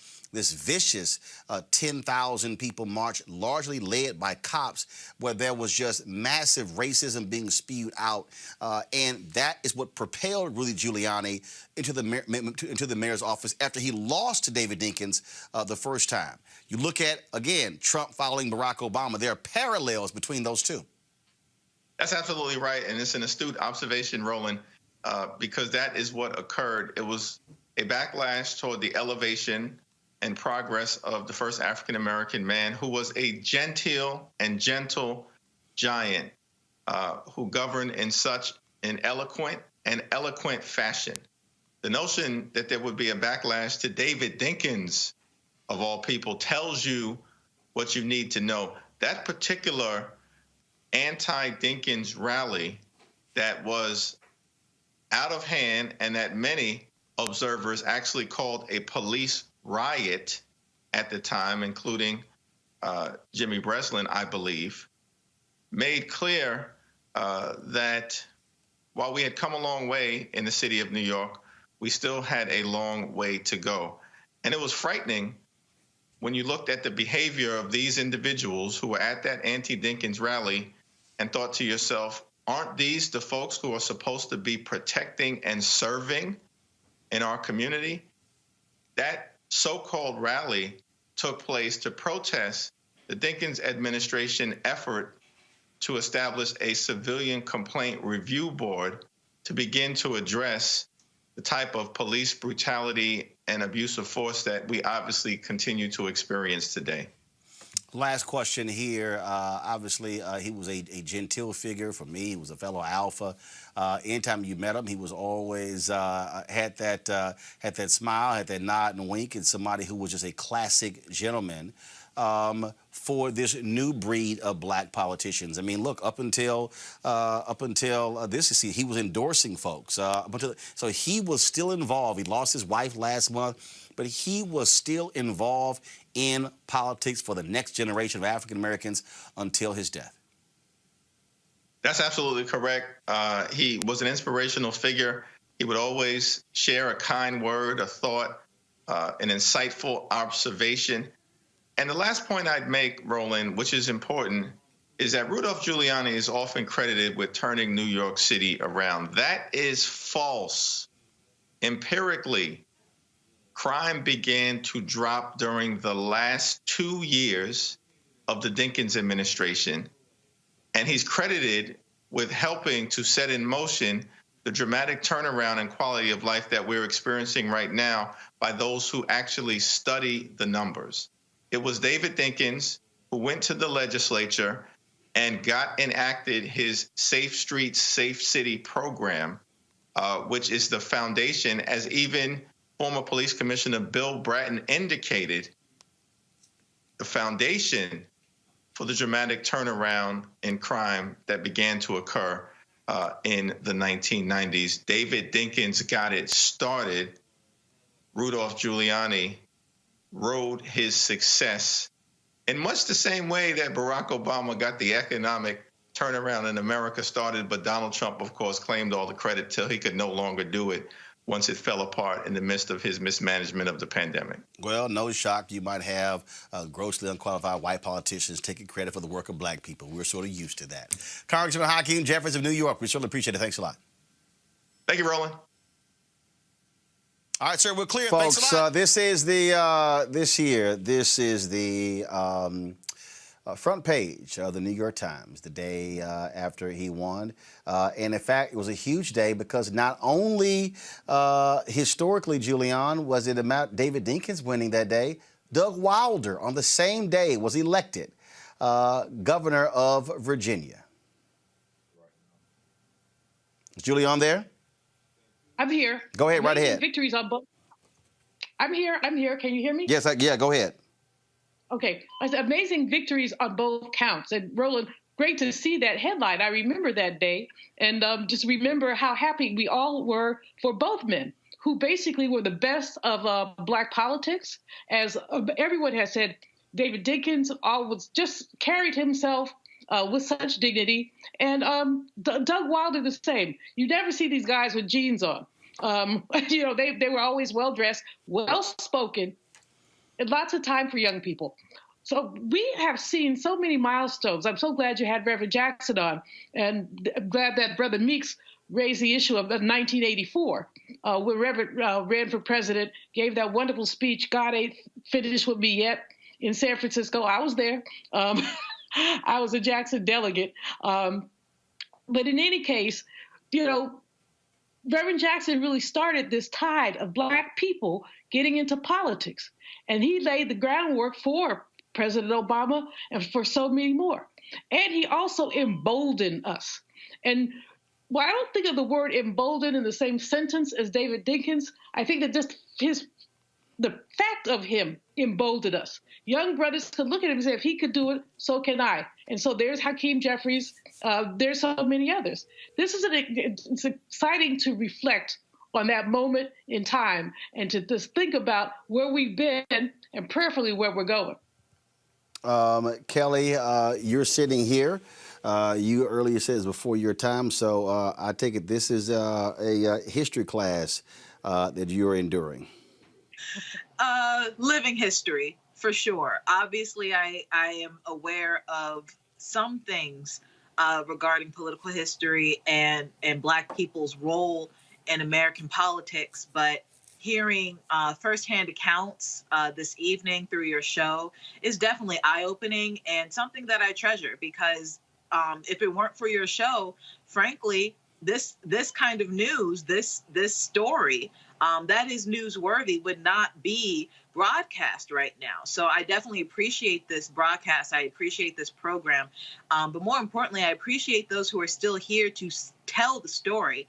10,000 people march, largely led by cops, where there was just massive racism being spewed out. And that is what propelled Rudy Giuliani into the mayor's office after he lost to David Dinkins the first time. You look at, again, Trump following Barack Obama. There are parallels between those two. That's absolutely right, and it's an astute observation, Roland, because that is what occurred. It was a backlash toward the elevation and progress of the first African-American man who was a genteel and gentle giant who governed in such an eloquent fashion. The notion that there would be a backlash to David Dinkins, of all people, tells you what you need to know. That particular anti-Dinkins rally that was out of hand and that many observers actually called a police riot at the time, including Jimmy Breslin, I believe, made clear that while we had come a long way in the city of New York, we still had a long way to go. And it was frightening when you looked at the behavior of these individuals who were at that anti-Dinkins rally and thought to yourself, aren't these the folks who are supposed to be protecting and serving in our community? That so-called rally took place to protest the Dinkins administration effort to establish a civilian complaint review board to begin to address the type of police brutality and abuse of force that we obviously continue to experience today. Last question here. Obviously, he was a genteel figure for me. He was a fellow alpha. Anytime you met him, he was always had that smile, had that nod and wink, and somebody who was just a classic gentleman for this new breed of Black politicians. I mean, look, up until this, he was endorsing folks. So he was still involved. He lost his wife last month, but he was still involved in politics for the next generation of African Americans until his death. That's absolutely correct. He was an inspirational figure. He would always share a kind word, a thought, an insightful observation. And the last point I'd make, Roland, which is important, is that Rudolph Giuliani is often credited with turning New York City around. That is false. Empirically, crime began to drop during the last 2 years of the Dinkins administration, and he's credited with helping to set in motion the dramatic turnaround in quality of life that we're experiencing right now by those who actually study the numbers. It was David Dinkins who went to the legislature and got enacted his Safe Streets, Safe City program which is the foundation, as even former Police Commissioner Bill Bratton indicated, the foundation for the dramatic turnaround in crime that began to occur in the 1990s. David Dinkins got it started. Rudolph Giuliani rode his success in much the same way that Barack Obama got the economic turnaround in America started, but Donald Trump, of course, claimed all the credit till he could no longer do it once it fell apart in the midst of his mismanagement of the pandemic. Well, no shock you might have grossly unqualified white politicians taking credit for the work of black people. We're sort of used to that. Congressman Hakeem Jeffries of New York, we certainly appreciate it. Thanks a lot. Thank you, Roland. All right, sir, we're clear. Folks, Thanks a lot. This is the front page of the New York Times the day after he won. And in fact, it was a huge day because not only historically, Julian, was it about David Dinkins winning that day, Doug Wilder on the same day was elected governor of Virginia. Is Julian there? I'm here. Go ahead, right ahead. Victories on both. I'm here. Can you hear me? Yes, yeah, go ahead. Okay. Amazing victories on both counts. And Roland, great to see that headline. I remember that day and just remember how happy we all were for both men who basically were the best of black politics. As everyone has said, David Dinkins always just carried himself with such dignity. And Doug Wilder the same. You never see these guys with jeans on. They were always well-dressed, well-spoken, and lots of time for young people. So we have seen so many milestones. I'm so glad you had Reverend Jackson on, and glad that Brother Meeks raised the issue of 1984, when Reverend ran for president, gave that wonderful speech, God Ain't Finished With Me Yet, in San Francisco. I was there. I was a Jackson delegate. But in any case, Reverend Jackson really started this tide of black people getting into politics. And he laid the groundwork for President Obama and for so many more. And he also emboldened us. And I don't think of the word emboldened in the same sentence as David Dinkins. I think that just the fact of him emboldened us. Young brothers could look at him and say, if he could do it, so can I. And so there's Hakeem Jeffries. There's so many others. It's exciting to reflect on that moment in time and to just think about where we've been and prayerfully where we're going. Kelly, you're sitting here. You earlier said it's before your time, so I take it this is a history class that you're enduring. Living history, for sure. Obviously, I am aware of some things regarding political history and Black people's role in American politics, but hearing firsthand accounts this evening through your show is definitely eye-opening and something that I treasure because if it weren't for your show, frankly, this kind of news, this story that is newsworthy would not be broadcast right now. So I definitely appreciate this broadcast. I appreciate this program. But more importantly, I appreciate those who are still here to tell the story.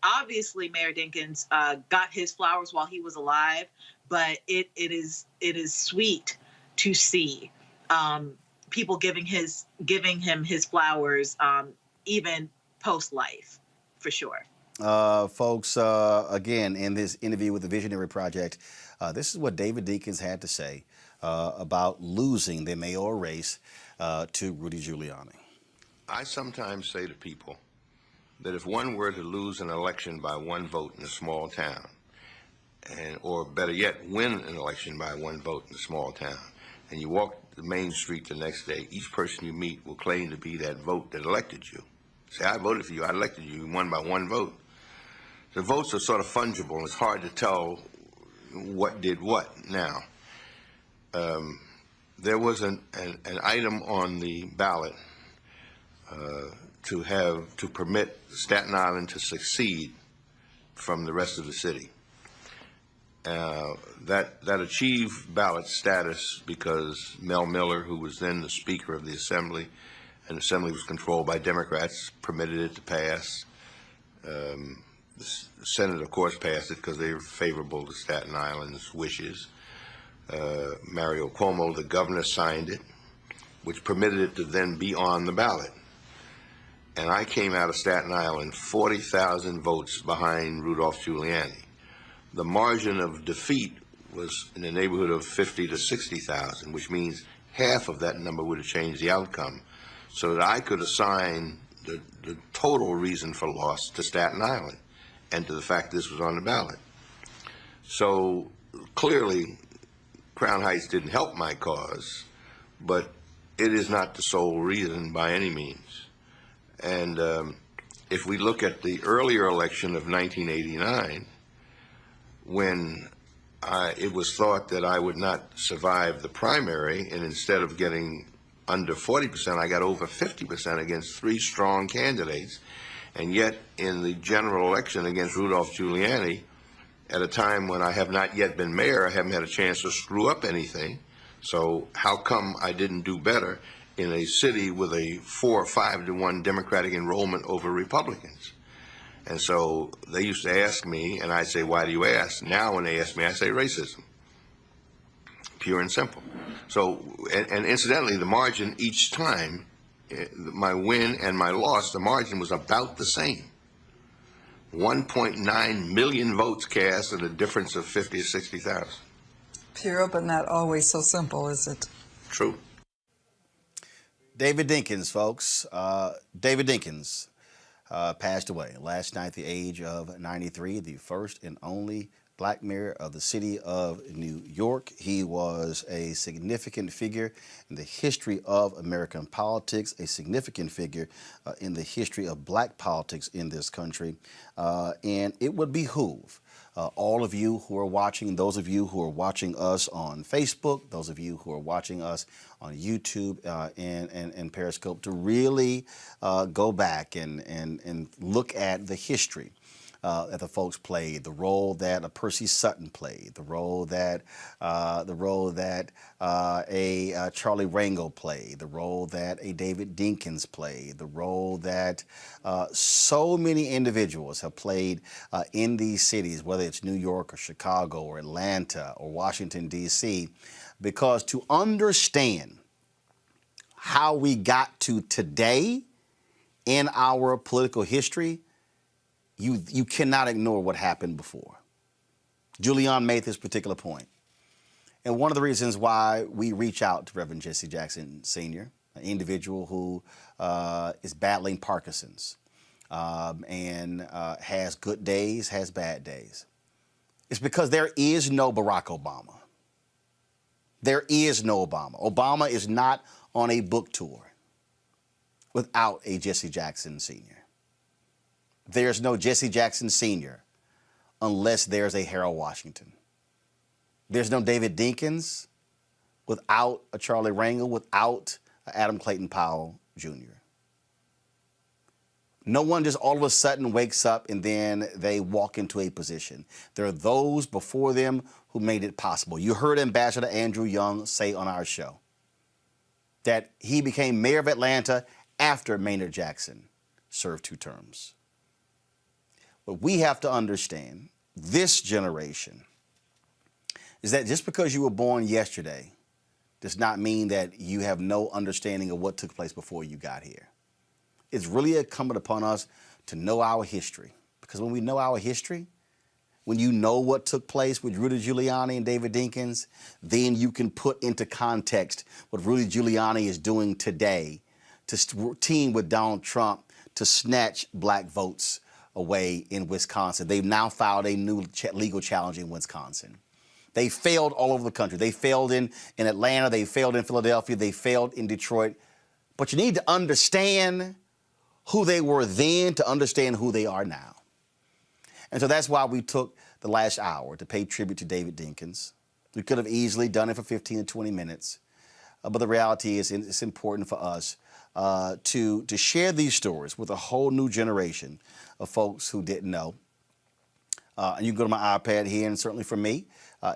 Obviously, Mayor Dinkins got his flowers while he was alive, but it is sweet to see people giving him his flowers even post-life, for sure. Folks, again, in this interview with the Visionary Project, this is what David Dinkins had to say about losing the mayoral race to Rudy Giuliani. I sometimes say to people that if one were to lose an election by one vote in a small town, or better yet, win an election by one vote in a small town, and you walk the main street the next day, each person you meet will claim to be that vote that elected you. Say, I voted for you, I elected you, you won by one vote. The votes are sort of fungible, and it's hard to tell what did what. Now, there was an item on the ballot to permit Staten Island to secede from the rest of the city. That achieved ballot status because Mel Miller, who was then the Speaker of the Assembly, and the Assembly was controlled by Democrats, permitted it to pass. The Senate, of course, passed it because they were favorable to Staten Island's wishes. Mario Cuomo, the governor, signed it, which permitted it to then be on the ballot. And I came out of Staten Island 40,000 votes behind Rudolph Giuliani. The margin of defeat was in the neighborhood of 50 to 60,000, which means half of that number would have changed the outcome, so that I could assign the total reason for loss to Staten Island and to the fact this was on the ballot. So clearly, Crown Heights didn't help my cause, but it is not the sole reason by any means. And if we look at the earlier election of 1989, when it was thought that I would not survive the primary, and instead of getting under 40%, I got over 50% against three strong candidates. And yet, in the general election against Rudolph Giuliani, at a time when I have not yet been mayor, I haven't had a chance to screw up anything. So how come I didn't do better in a city with a 4 or 5 to 1 Democratic enrollment over Republicans? And so they used to ask me, and I'd say, why do you ask? Now when they ask me, I say racism. Pure and simple. So, and incidentally, the margin each time, my win and my loss, the margin was about the same. 1.9 million votes cast at a difference of 50 to 60,000. Pure, but not always so simple, is it? True. David Dinkins, folks. David Dinkins passed away last night at the age of 93, the first and only black mayor of the city of New York. He was a significant figure in the history of American politics, a significant figure in the history of black politics in this country. And it would behoove all of you who are watching, those of you who are watching us on Facebook, those of you who are watching us on YouTube and Periscope, to really go back and look at the history that the folks played, the role that a Percy Sutton played, the role that a Charlie Rangel played, the role that a David Dinkins played, the role that so many individuals have played in these cities, whether it's New York or Chicago or Atlanta or Washington, D.C., because to understand how we got to today in our political history, you cannot ignore what happened before. Julian made this particular point. And one of the reasons why we reach out to Reverend Jesse Jackson Sr., an individual who is battling Parkinson's and has good days, has bad days, it's because there is no Barack Obama. There is no Obama. Obama is not on a book tour without a Jesse Jackson Sr. There's no Jesse Jackson Sr. unless there's a Harold Washington. There's no David Dinkins without a Charlie Rangel, without Adam Clayton Powell Jr. No one just all of a sudden wakes up and then they walk into a position. There are those before them who made it possible. You heard Ambassador Andrew Young say on our show that he became mayor of Atlanta after Maynard Jackson served 2 terms. What we have to understand, this generation, is that just because you were born yesterday does not mean that you have no understanding of what took place before you got here. It's really incumbent upon us to know our history, because when we know our history, when you know what took place with Rudy Giuliani and David Dinkins, then you can put into context what Rudy Giuliani is doing today to team with Donald Trump to snatch black votes away in Wisconsin. They've now filed a new legal challenge in Wisconsin. They failed all over the country. They failed in Atlanta. They failed in Philadelphia. They failed in Detroit. But you need to understand who they were then to understand who they are now. And so that's why we took the last hour to pay tribute to David Dinkins. We could have easily done it for 15 to 20 minutes. But the reality is it's important for us to share these stories with a whole new generation of folks who didn't know. And you can go to my iPad here, and certainly for me,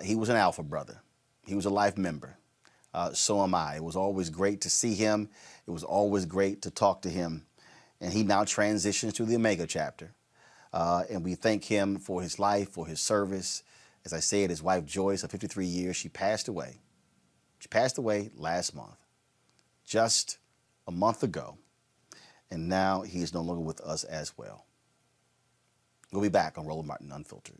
he was an Alpha brother. He was a life member. So am I. It was always great to see him. It was always great to talk to him. And he now transitions to the Omega chapter And we thank him for his life, for his service. As I said, his wife Joyce, of 53 years, she passed away. She passed away last month, just a month ago. And now he is no longer with us as well. We'll be back on Roland Martin Unfiltered.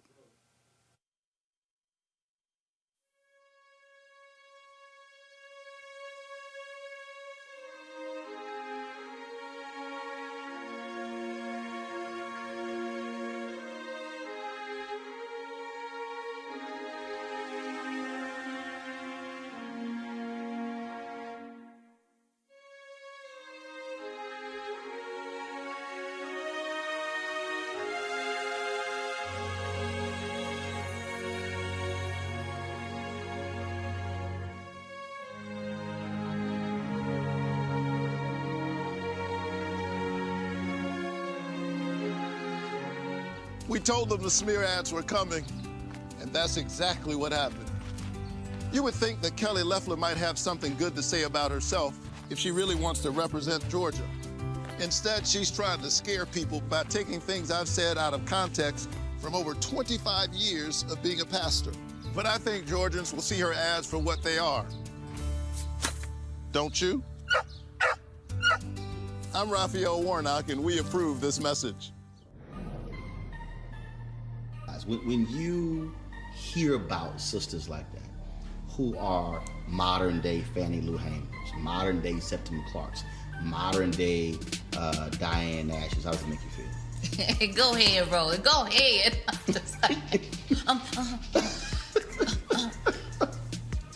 We told them the smear ads were coming, and that's exactly what happened. You would think that Kelly Loeffler might have something good to say about herself if she really wants to represent Georgia. Instead, she's trying to scare people by taking things I've said out of context from over 25 years of being a pastor. But I think Georgians will see her ads for what they are. Don't you? I'm Raphael Warnock, and we approve this message. When you hear about sisters like that, who are modern-day Fannie Lou Hamers, modern-day Septima Clarks, modern-day Diane Nashes, how does it make you feel? Go ahead, Roland. Go ahead.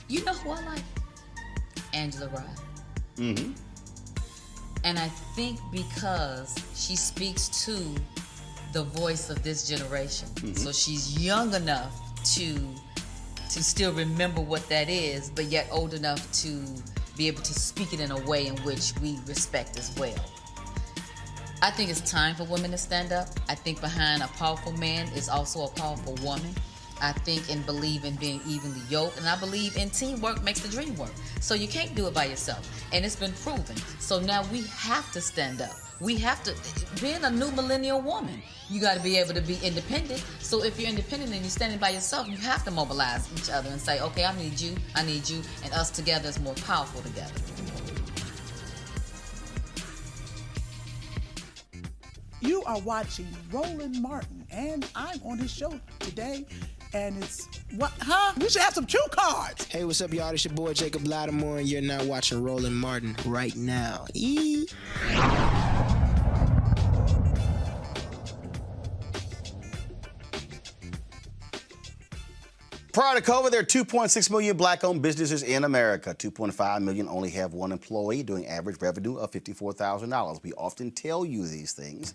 You know who I like? Angela Rye. Mm-hmm. And I think because she speaks to the voice of this generation. Mm-hmm. So she's young enough to still remember what that is, but yet old enough to be able to speak it in a way in which we respect as well. I think it's time for women to stand up. I think behind a powerful man is also a powerful woman. I think and believe in being evenly yoked, and I believe in teamwork makes the dream work. So you can't do it by yourself, and it's been proven. So now we have to stand up. We have to, being a new millennial woman, you got to be able to be independent. So if you're independent and you're standing by yourself, you have to mobilize each other and say, okay, I need you, and us together is more powerful together. You are watching Roland Martin, and I'm on his show today. And it's, what, huh? We should have some cue cards. Hey, what's up, y'all? It's your boy, Jacob Lattimore, and you're now watching Roland Martin right now. Prior to COVID, there are 2.6 million black-owned businesses in America. 2.5 million only have one employee, doing average revenue of $54,000. We often tell you these things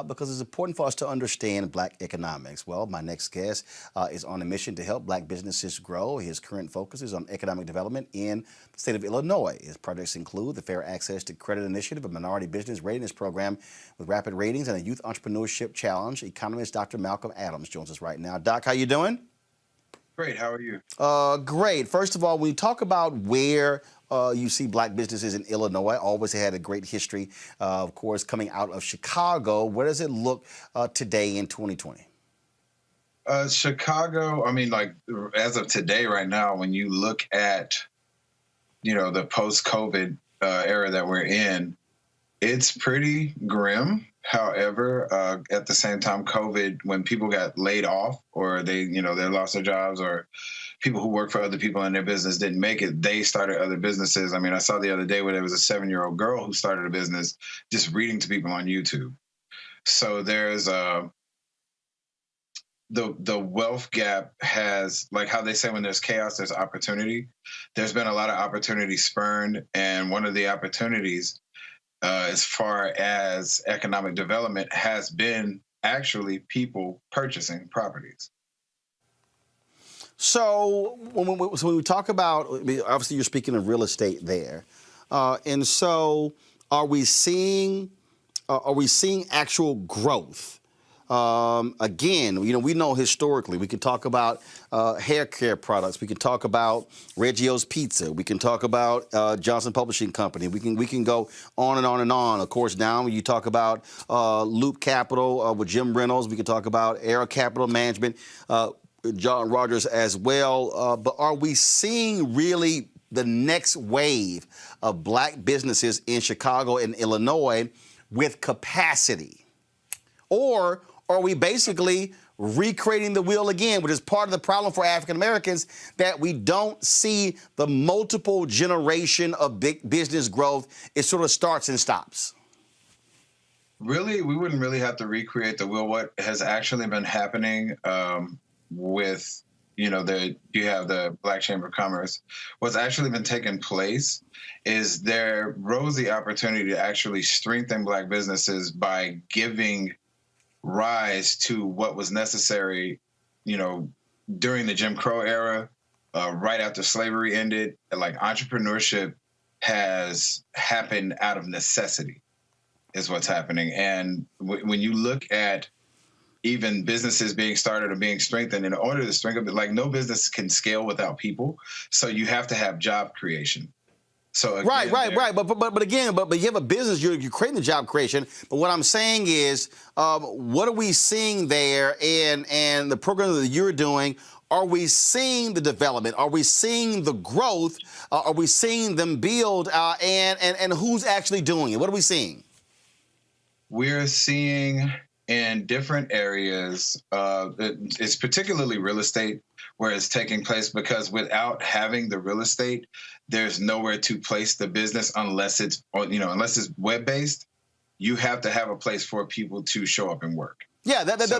because it's important for us to understand black economics. Well, my next guest is on a mission to help black businesses grow. His current focus is on economic development in the state of Illinois. His projects include the Fair Access to Credit Initiative, a minority business readiness program with rapid ratings, and a youth entrepreneurship challenge. Economist Dr. Malcolm Adams joins us right now. Doc, how you doing? Great. How are you? Great. First of all, when you talk about where you see black businesses in Illinois, always had a great history, of course, coming out of Chicago. Where does it look today in 2020? Chicago, I mean, like, as of today, right now, when you look at, the post-COVID era that we're in, it's pretty grim. However, at the same time, COVID, when people got laid off or they lost their jobs, or people who work for other people in their business didn't make it, they started other businesses. I mean, I saw the other day where there was a 7-year-old girl who started a business just reading to people on YouTube. So there's the wealth gap has, like how they say when there's chaos, there's opportunity. There's been a lot of opportunity spurned, and one of the opportunities as far as economic development has been actually people purchasing properties. So when we talk about, obviously you're speaking of real estate there, and so are we seeing actual growth Again, we know historically, we can talk about hair care products. We can talk about Reggio's Pizza. We can talk about Johnson Publishing Company. We can go on and on and on. Of course, now when you talk about Loop Capital with Jim Reynolds, we can talk about Era Capital Management, John Rogers as well. But are we seeing really the next wave of black businesses in Chicago and Illinois with capacity? Or are we basically recreating the wheel again, which is part of the problem for African Americans, that we don't see the multiple generation of big business growth? It sort of starts and stops. Really, we wouldn't really have to recreate the wheel. What has actually been happening with, you have the Black Chamber of Commerce, what's actually been taking place is there rose the opportunity to actually strengthen black businesses by giving rise to what was necessary, during the Jim Crow era, right after slavery ended. Like, entrepreneurship has happened out of necessity is what's happening. And when you look at even businesses being started or being strengthened, in order to strengthen, like, no business can scale without people. So you have to have job creation. So again, right. But you have a business, you're creating the job creation. But what I'm saying is, what are we seeing there and the program that you're doing? Are we seeing the development? Are we seeing the growth? Are we seeing them build? And who's actually doing it? What are we seeing? We're seeing in different areas, it's particularly real estate where it's taking place, because without having the real estate, there's nowhere to place the business unless it's web-based. You have to have a place for people to show up and work. Yeah, those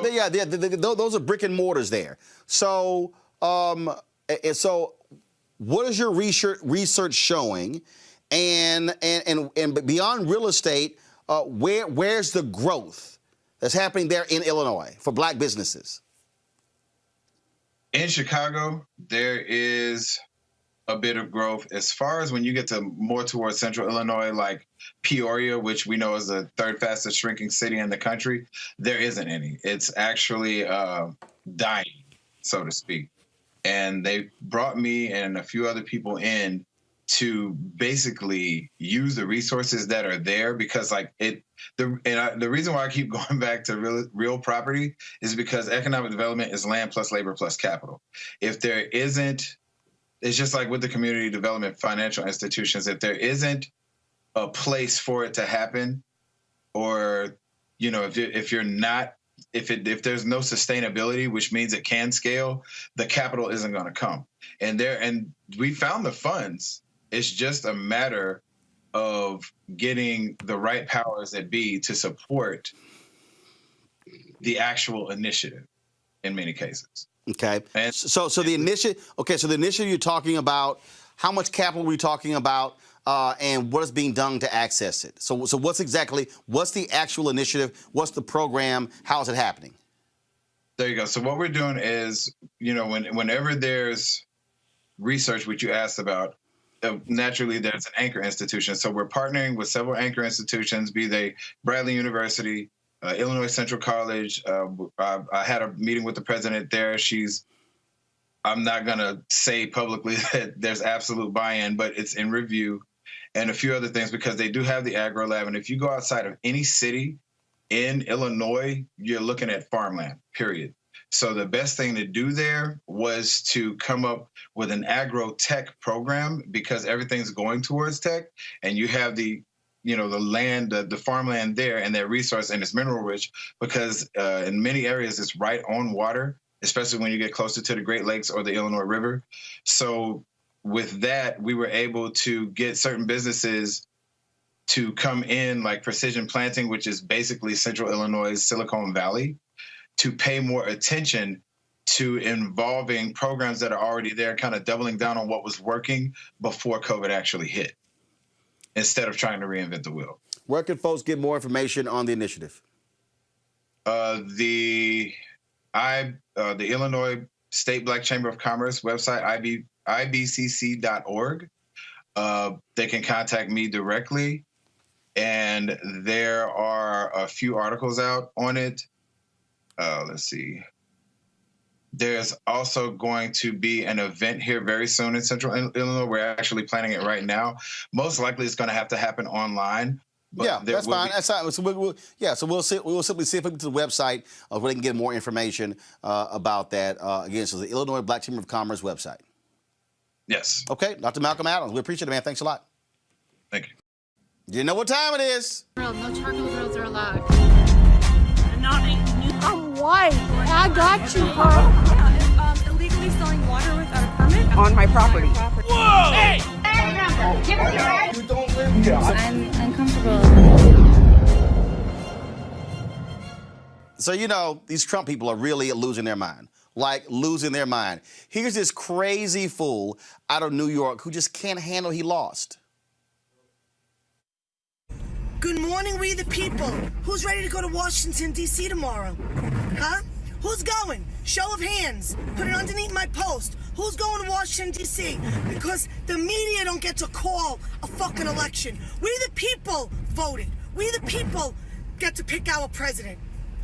are brick and mortars there. So, so what is your research showing? And beyond real estate, where's the growth that's happening there in Illinois for black businesses? In Chicago, there is a bit of growth. As far as when you get to more towards central Illinois, like Peoria, which we know is the third fastest shrinking city in the country, there isn't any. It's actually dying, so to speak. And they brought me and a few other people in to basically use the resources that are there, because the reason why I keep going back to real property is because economic development is land plus labor plus capital. If there isn't, it's just like with the community development financial institutions, if there isn't a place for it to happen, or, if there's no sustainability, which means it can scale, the capital isn't going to come. And we found the funds. It's just a matter of getting the right powers that be to support the actual initiative in many cases. Okay. And so the initiative you're talking about, how much capital are we talking about, and what is being done to access it? So what's the actual initiative? What's the program? How is it happening? There you go. So what we're doing is, whenever there's research, which you asked about, naturally there's an anchor institution. So we're partnering with several anchor institutions, be they Bradley University, Illinois Central College. I had a meeting with the president there. I'm not going to say publicly that there's absolute buy-in, but it's in review, and a few other things, because they do have the agro lab. And if you go outside of any city in Illinois, you're looking at farmland, period. So the best thing to do there was to come up with an agro tech program, because everything's going towards tech, and you have the land, the farmland there, and that resource, and it's mineral rich, because in many areas it's right on water, especially when you get closer to the Great Lakes or the Illinois River. So with that, we were able to get certain businesses to come in, like Precision Planting, which is basically Central Illinois' Silicon Valley, to pay more attention to involving programs that are already there, kind of doubling down on what was working before COVID actually hit, instead of trying to reinvent the wheel. Where can folks get more information on the initiative? The Illinois State Black Chamber of Commerce website, ibcc.org. They can contact me directly, and there are a few articles out on it. let's see. There's also going to be an event here very soon in Central Illinois. We're actually planning it right now. Most likely it's going to have to happen online. Yeah, that's fine. That's fine. So we'll simply see if we go to the website where they can get more information about that. Again, so the Illinois Black Chamber of Commerce website. Yes. Okay, Dr. Malcolm Adams, we appreciate it, man. Thanks a lot. Thank you. You know what time it is. No charcoal grills are allowed. I'm white. I got you, bro. Illegally selling water without a permit On my property. Whoa! Hey! Give us your right. You don't live here. I'm uncomfortable. So, you know, these Trump people are really losing their mind. Like, losing their mind. Here's this crazy fool out of New York who just can't handle he lost. Good morning, we the people. Who's ready to go to Washington, D.C. tomorrow? Huh? Who's going? Show of hands. Put it underneath my post. Who's going to Washington, D.C.? Because the media don't get to call a fucking election. We the people voted. We the people get to pick our president.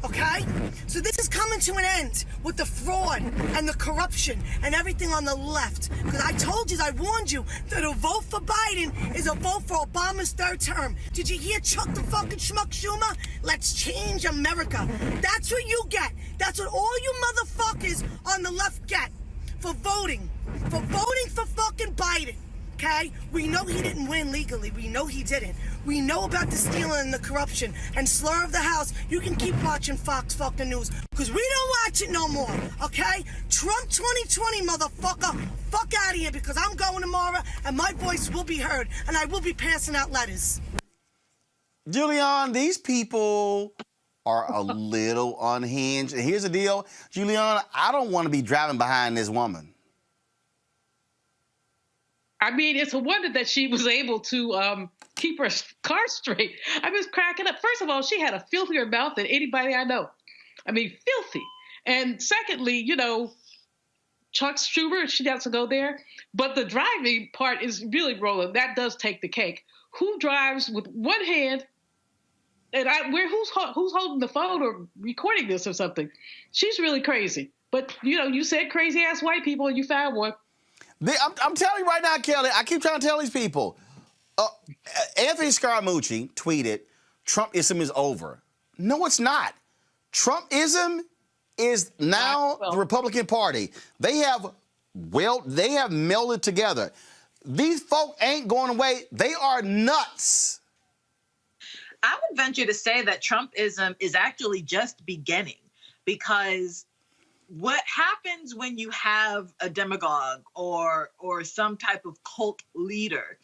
Okay? So this is coming to an end with the fraud and the corruption and everything on the left. Because I told you, I warned you, that a vote for Biden is a vote for Obama's third term. Did you hear Chuck the fucking Schmuck Schumer? Let's change America. That's what you get. That's what all you motherfuckers on the left get for voting. For voting for fucking Biden. Okay? We know he didn't win legally. We know he didn't. We know about the stealing and the corruption and slur of the House. You can keep watching Fox fucking News because we don't watch it no more, okay? Trump 2020, motherfucker. Fuck out of here because I'm going tomorrow and my voice will be heard and I will be passing out letters. Julian, these people are a little unhinged. And here's the deal, Julian, I don't want to be driving behind this woman. I mean, it's a wonder that she was able to keep her car straight. I was cracking up. First of all, she had a filthier mouth than anybody I know. I mean, filthy. And secondly, you know, Chuck Schumer, she has to go there. But the driving part is really rolling. That does take the cake. Who drives with one hand? And who's holding the phone or recording this or something? She's really crazy. But, you know, you said crazy-ass white people and you found one. I'm telling you right now, Kelly, I keep trying to tell these people. Anthony Scaramucci tweeted, Trumpism is over. No, it's not. Trumpism is now the Republican Party. They have melded together. These folk ain't going away. They are nuts. I would venture to say that Trumpism is actually just beginning because what happens when you have a demagogue or some type of cult leader,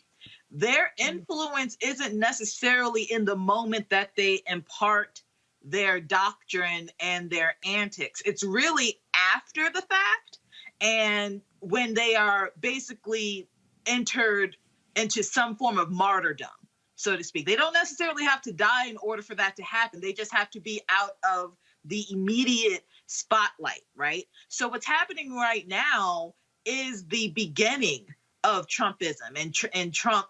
their influence isn't necessarily in the moment that they impart their doctrine and their antics. It's really after the fact and when they are basically entered into some form of martyrdom, so to speak. They don't necessarily have to die in order for that to happen. They just have to be out of the immediate spotlight, right? So what's happening right now is the beginning of Trumpism and Trump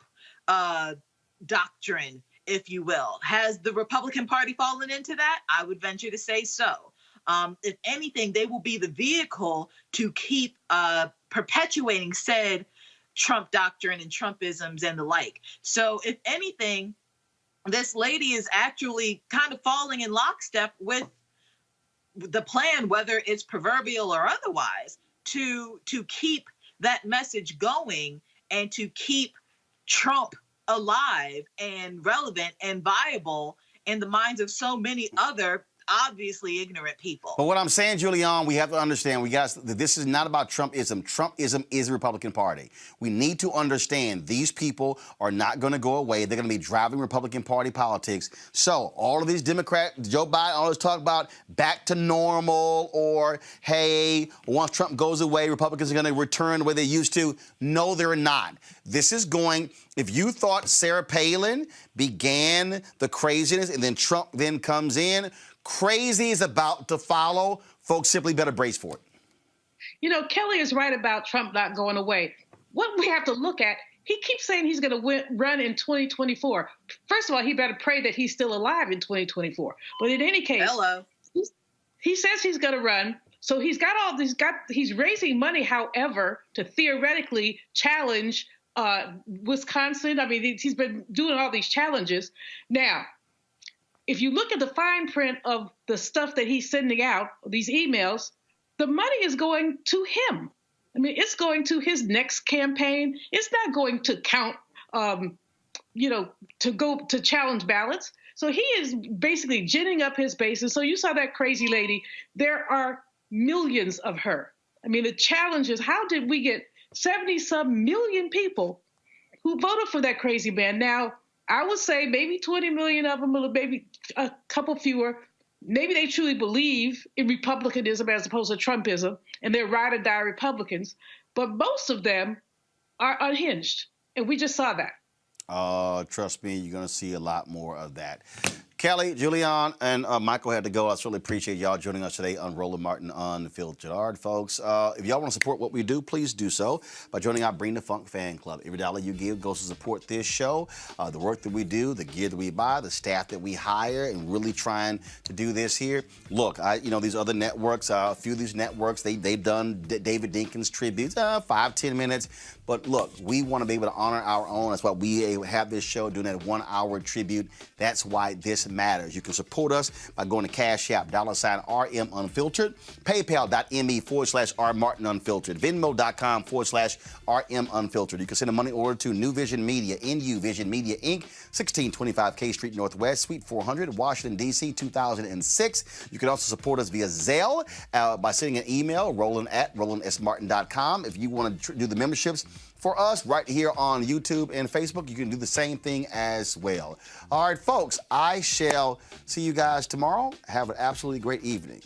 doctrine, if you will. Has the Republican Party fallen into that? I would venture to say so. If anything, they will be the vehicle to keep perpetuating said Trump doctrine and Trumpisms and the like. So if anything, this lady is actually kind of falling in lockstep with the plan, whether it's proverbial or otherwise, to keep that message going and to keep Trump alive and relevant and viable in the minds of so many other obviously ignorant people. But what I'm saying, Julian, we have to understand, this is not about Trumpism. Trumpism is the Republican Party. We need to understand these people are not going to go away. They're going to be driving Republican Party politics. So all of these Democrats, Joe Biden always talk about back to normal or, hey, once Trump goes away, Republicans are going to return the way they used to. No, they're not. This is going, if you thought Sarah Palin began the craziness and then Trump then comes in, crazy is about to follow. Folks simply better brace for it. You know, Kelly is right about Trump not going away. What we have to look at, he keeps saying he's going to run in 2024. First of all, he better pray that he's still alive in 2024. But in any case, he says he's going to run. So he's raising money, however, to theoretically challenge Wisconsin. I mean, he's been doing all these challenges. Now, if you look at the fine print of the stuff that he's sending out, these emails, the money is going to him. I mean, it's going to his next campaign. It's not going to count, to go to challenge ballots. So he is basically ginning up his base. And so you saw that crazy lady. There are millions of her. I mean, the challenge is, how did we get 70-some million people who voted for that crazy man? Now, I would say maybe 20 million of them, or maybe a couple fewer. Maybe they truly believe in republicanism as opposed to Trumpism, and they're ride or die Republicans. But most of them are unhinged, and we just saw that. Trust me, you're going to see a lot more of that. Kelly, Julian, and Michael had to go. I certainly appreciate y'all joining us today on Roland Martin Unfiltered. All right, folks, if y'all want to support what we do, please do so by joining our Bring the Funk fan club. Every dollar you give goes to support this show, the work that we do, the gear that we buy, the staff that we hire, and really trying to do this here. Look, these other networks, a few of these networks, they've done David Dinkins tributes, 5-10 minutes. But look, we want to be able to honor our own. That's why we have this show doing that 1 hour tribute. That's why this matters. You can support us by going to Cash App, $RM Unfiltered, PayPal.me/R Martin Unfiltered, Venmo.com/RM Unfiltered. You can send a money order to New Vision Media, NU Vision Media, Inc., 1625 K Street Northwest, Suite 400, Washington, D.C., 2006. You can also support us via Zelle by sending an email, roland@rolandsmartin.com. If you want to do the memberships for us right here on YouTube and Facebook, you can do the same thing as well. All right, folks, I shall see you guys tomorrow. Have an absolutely great evening.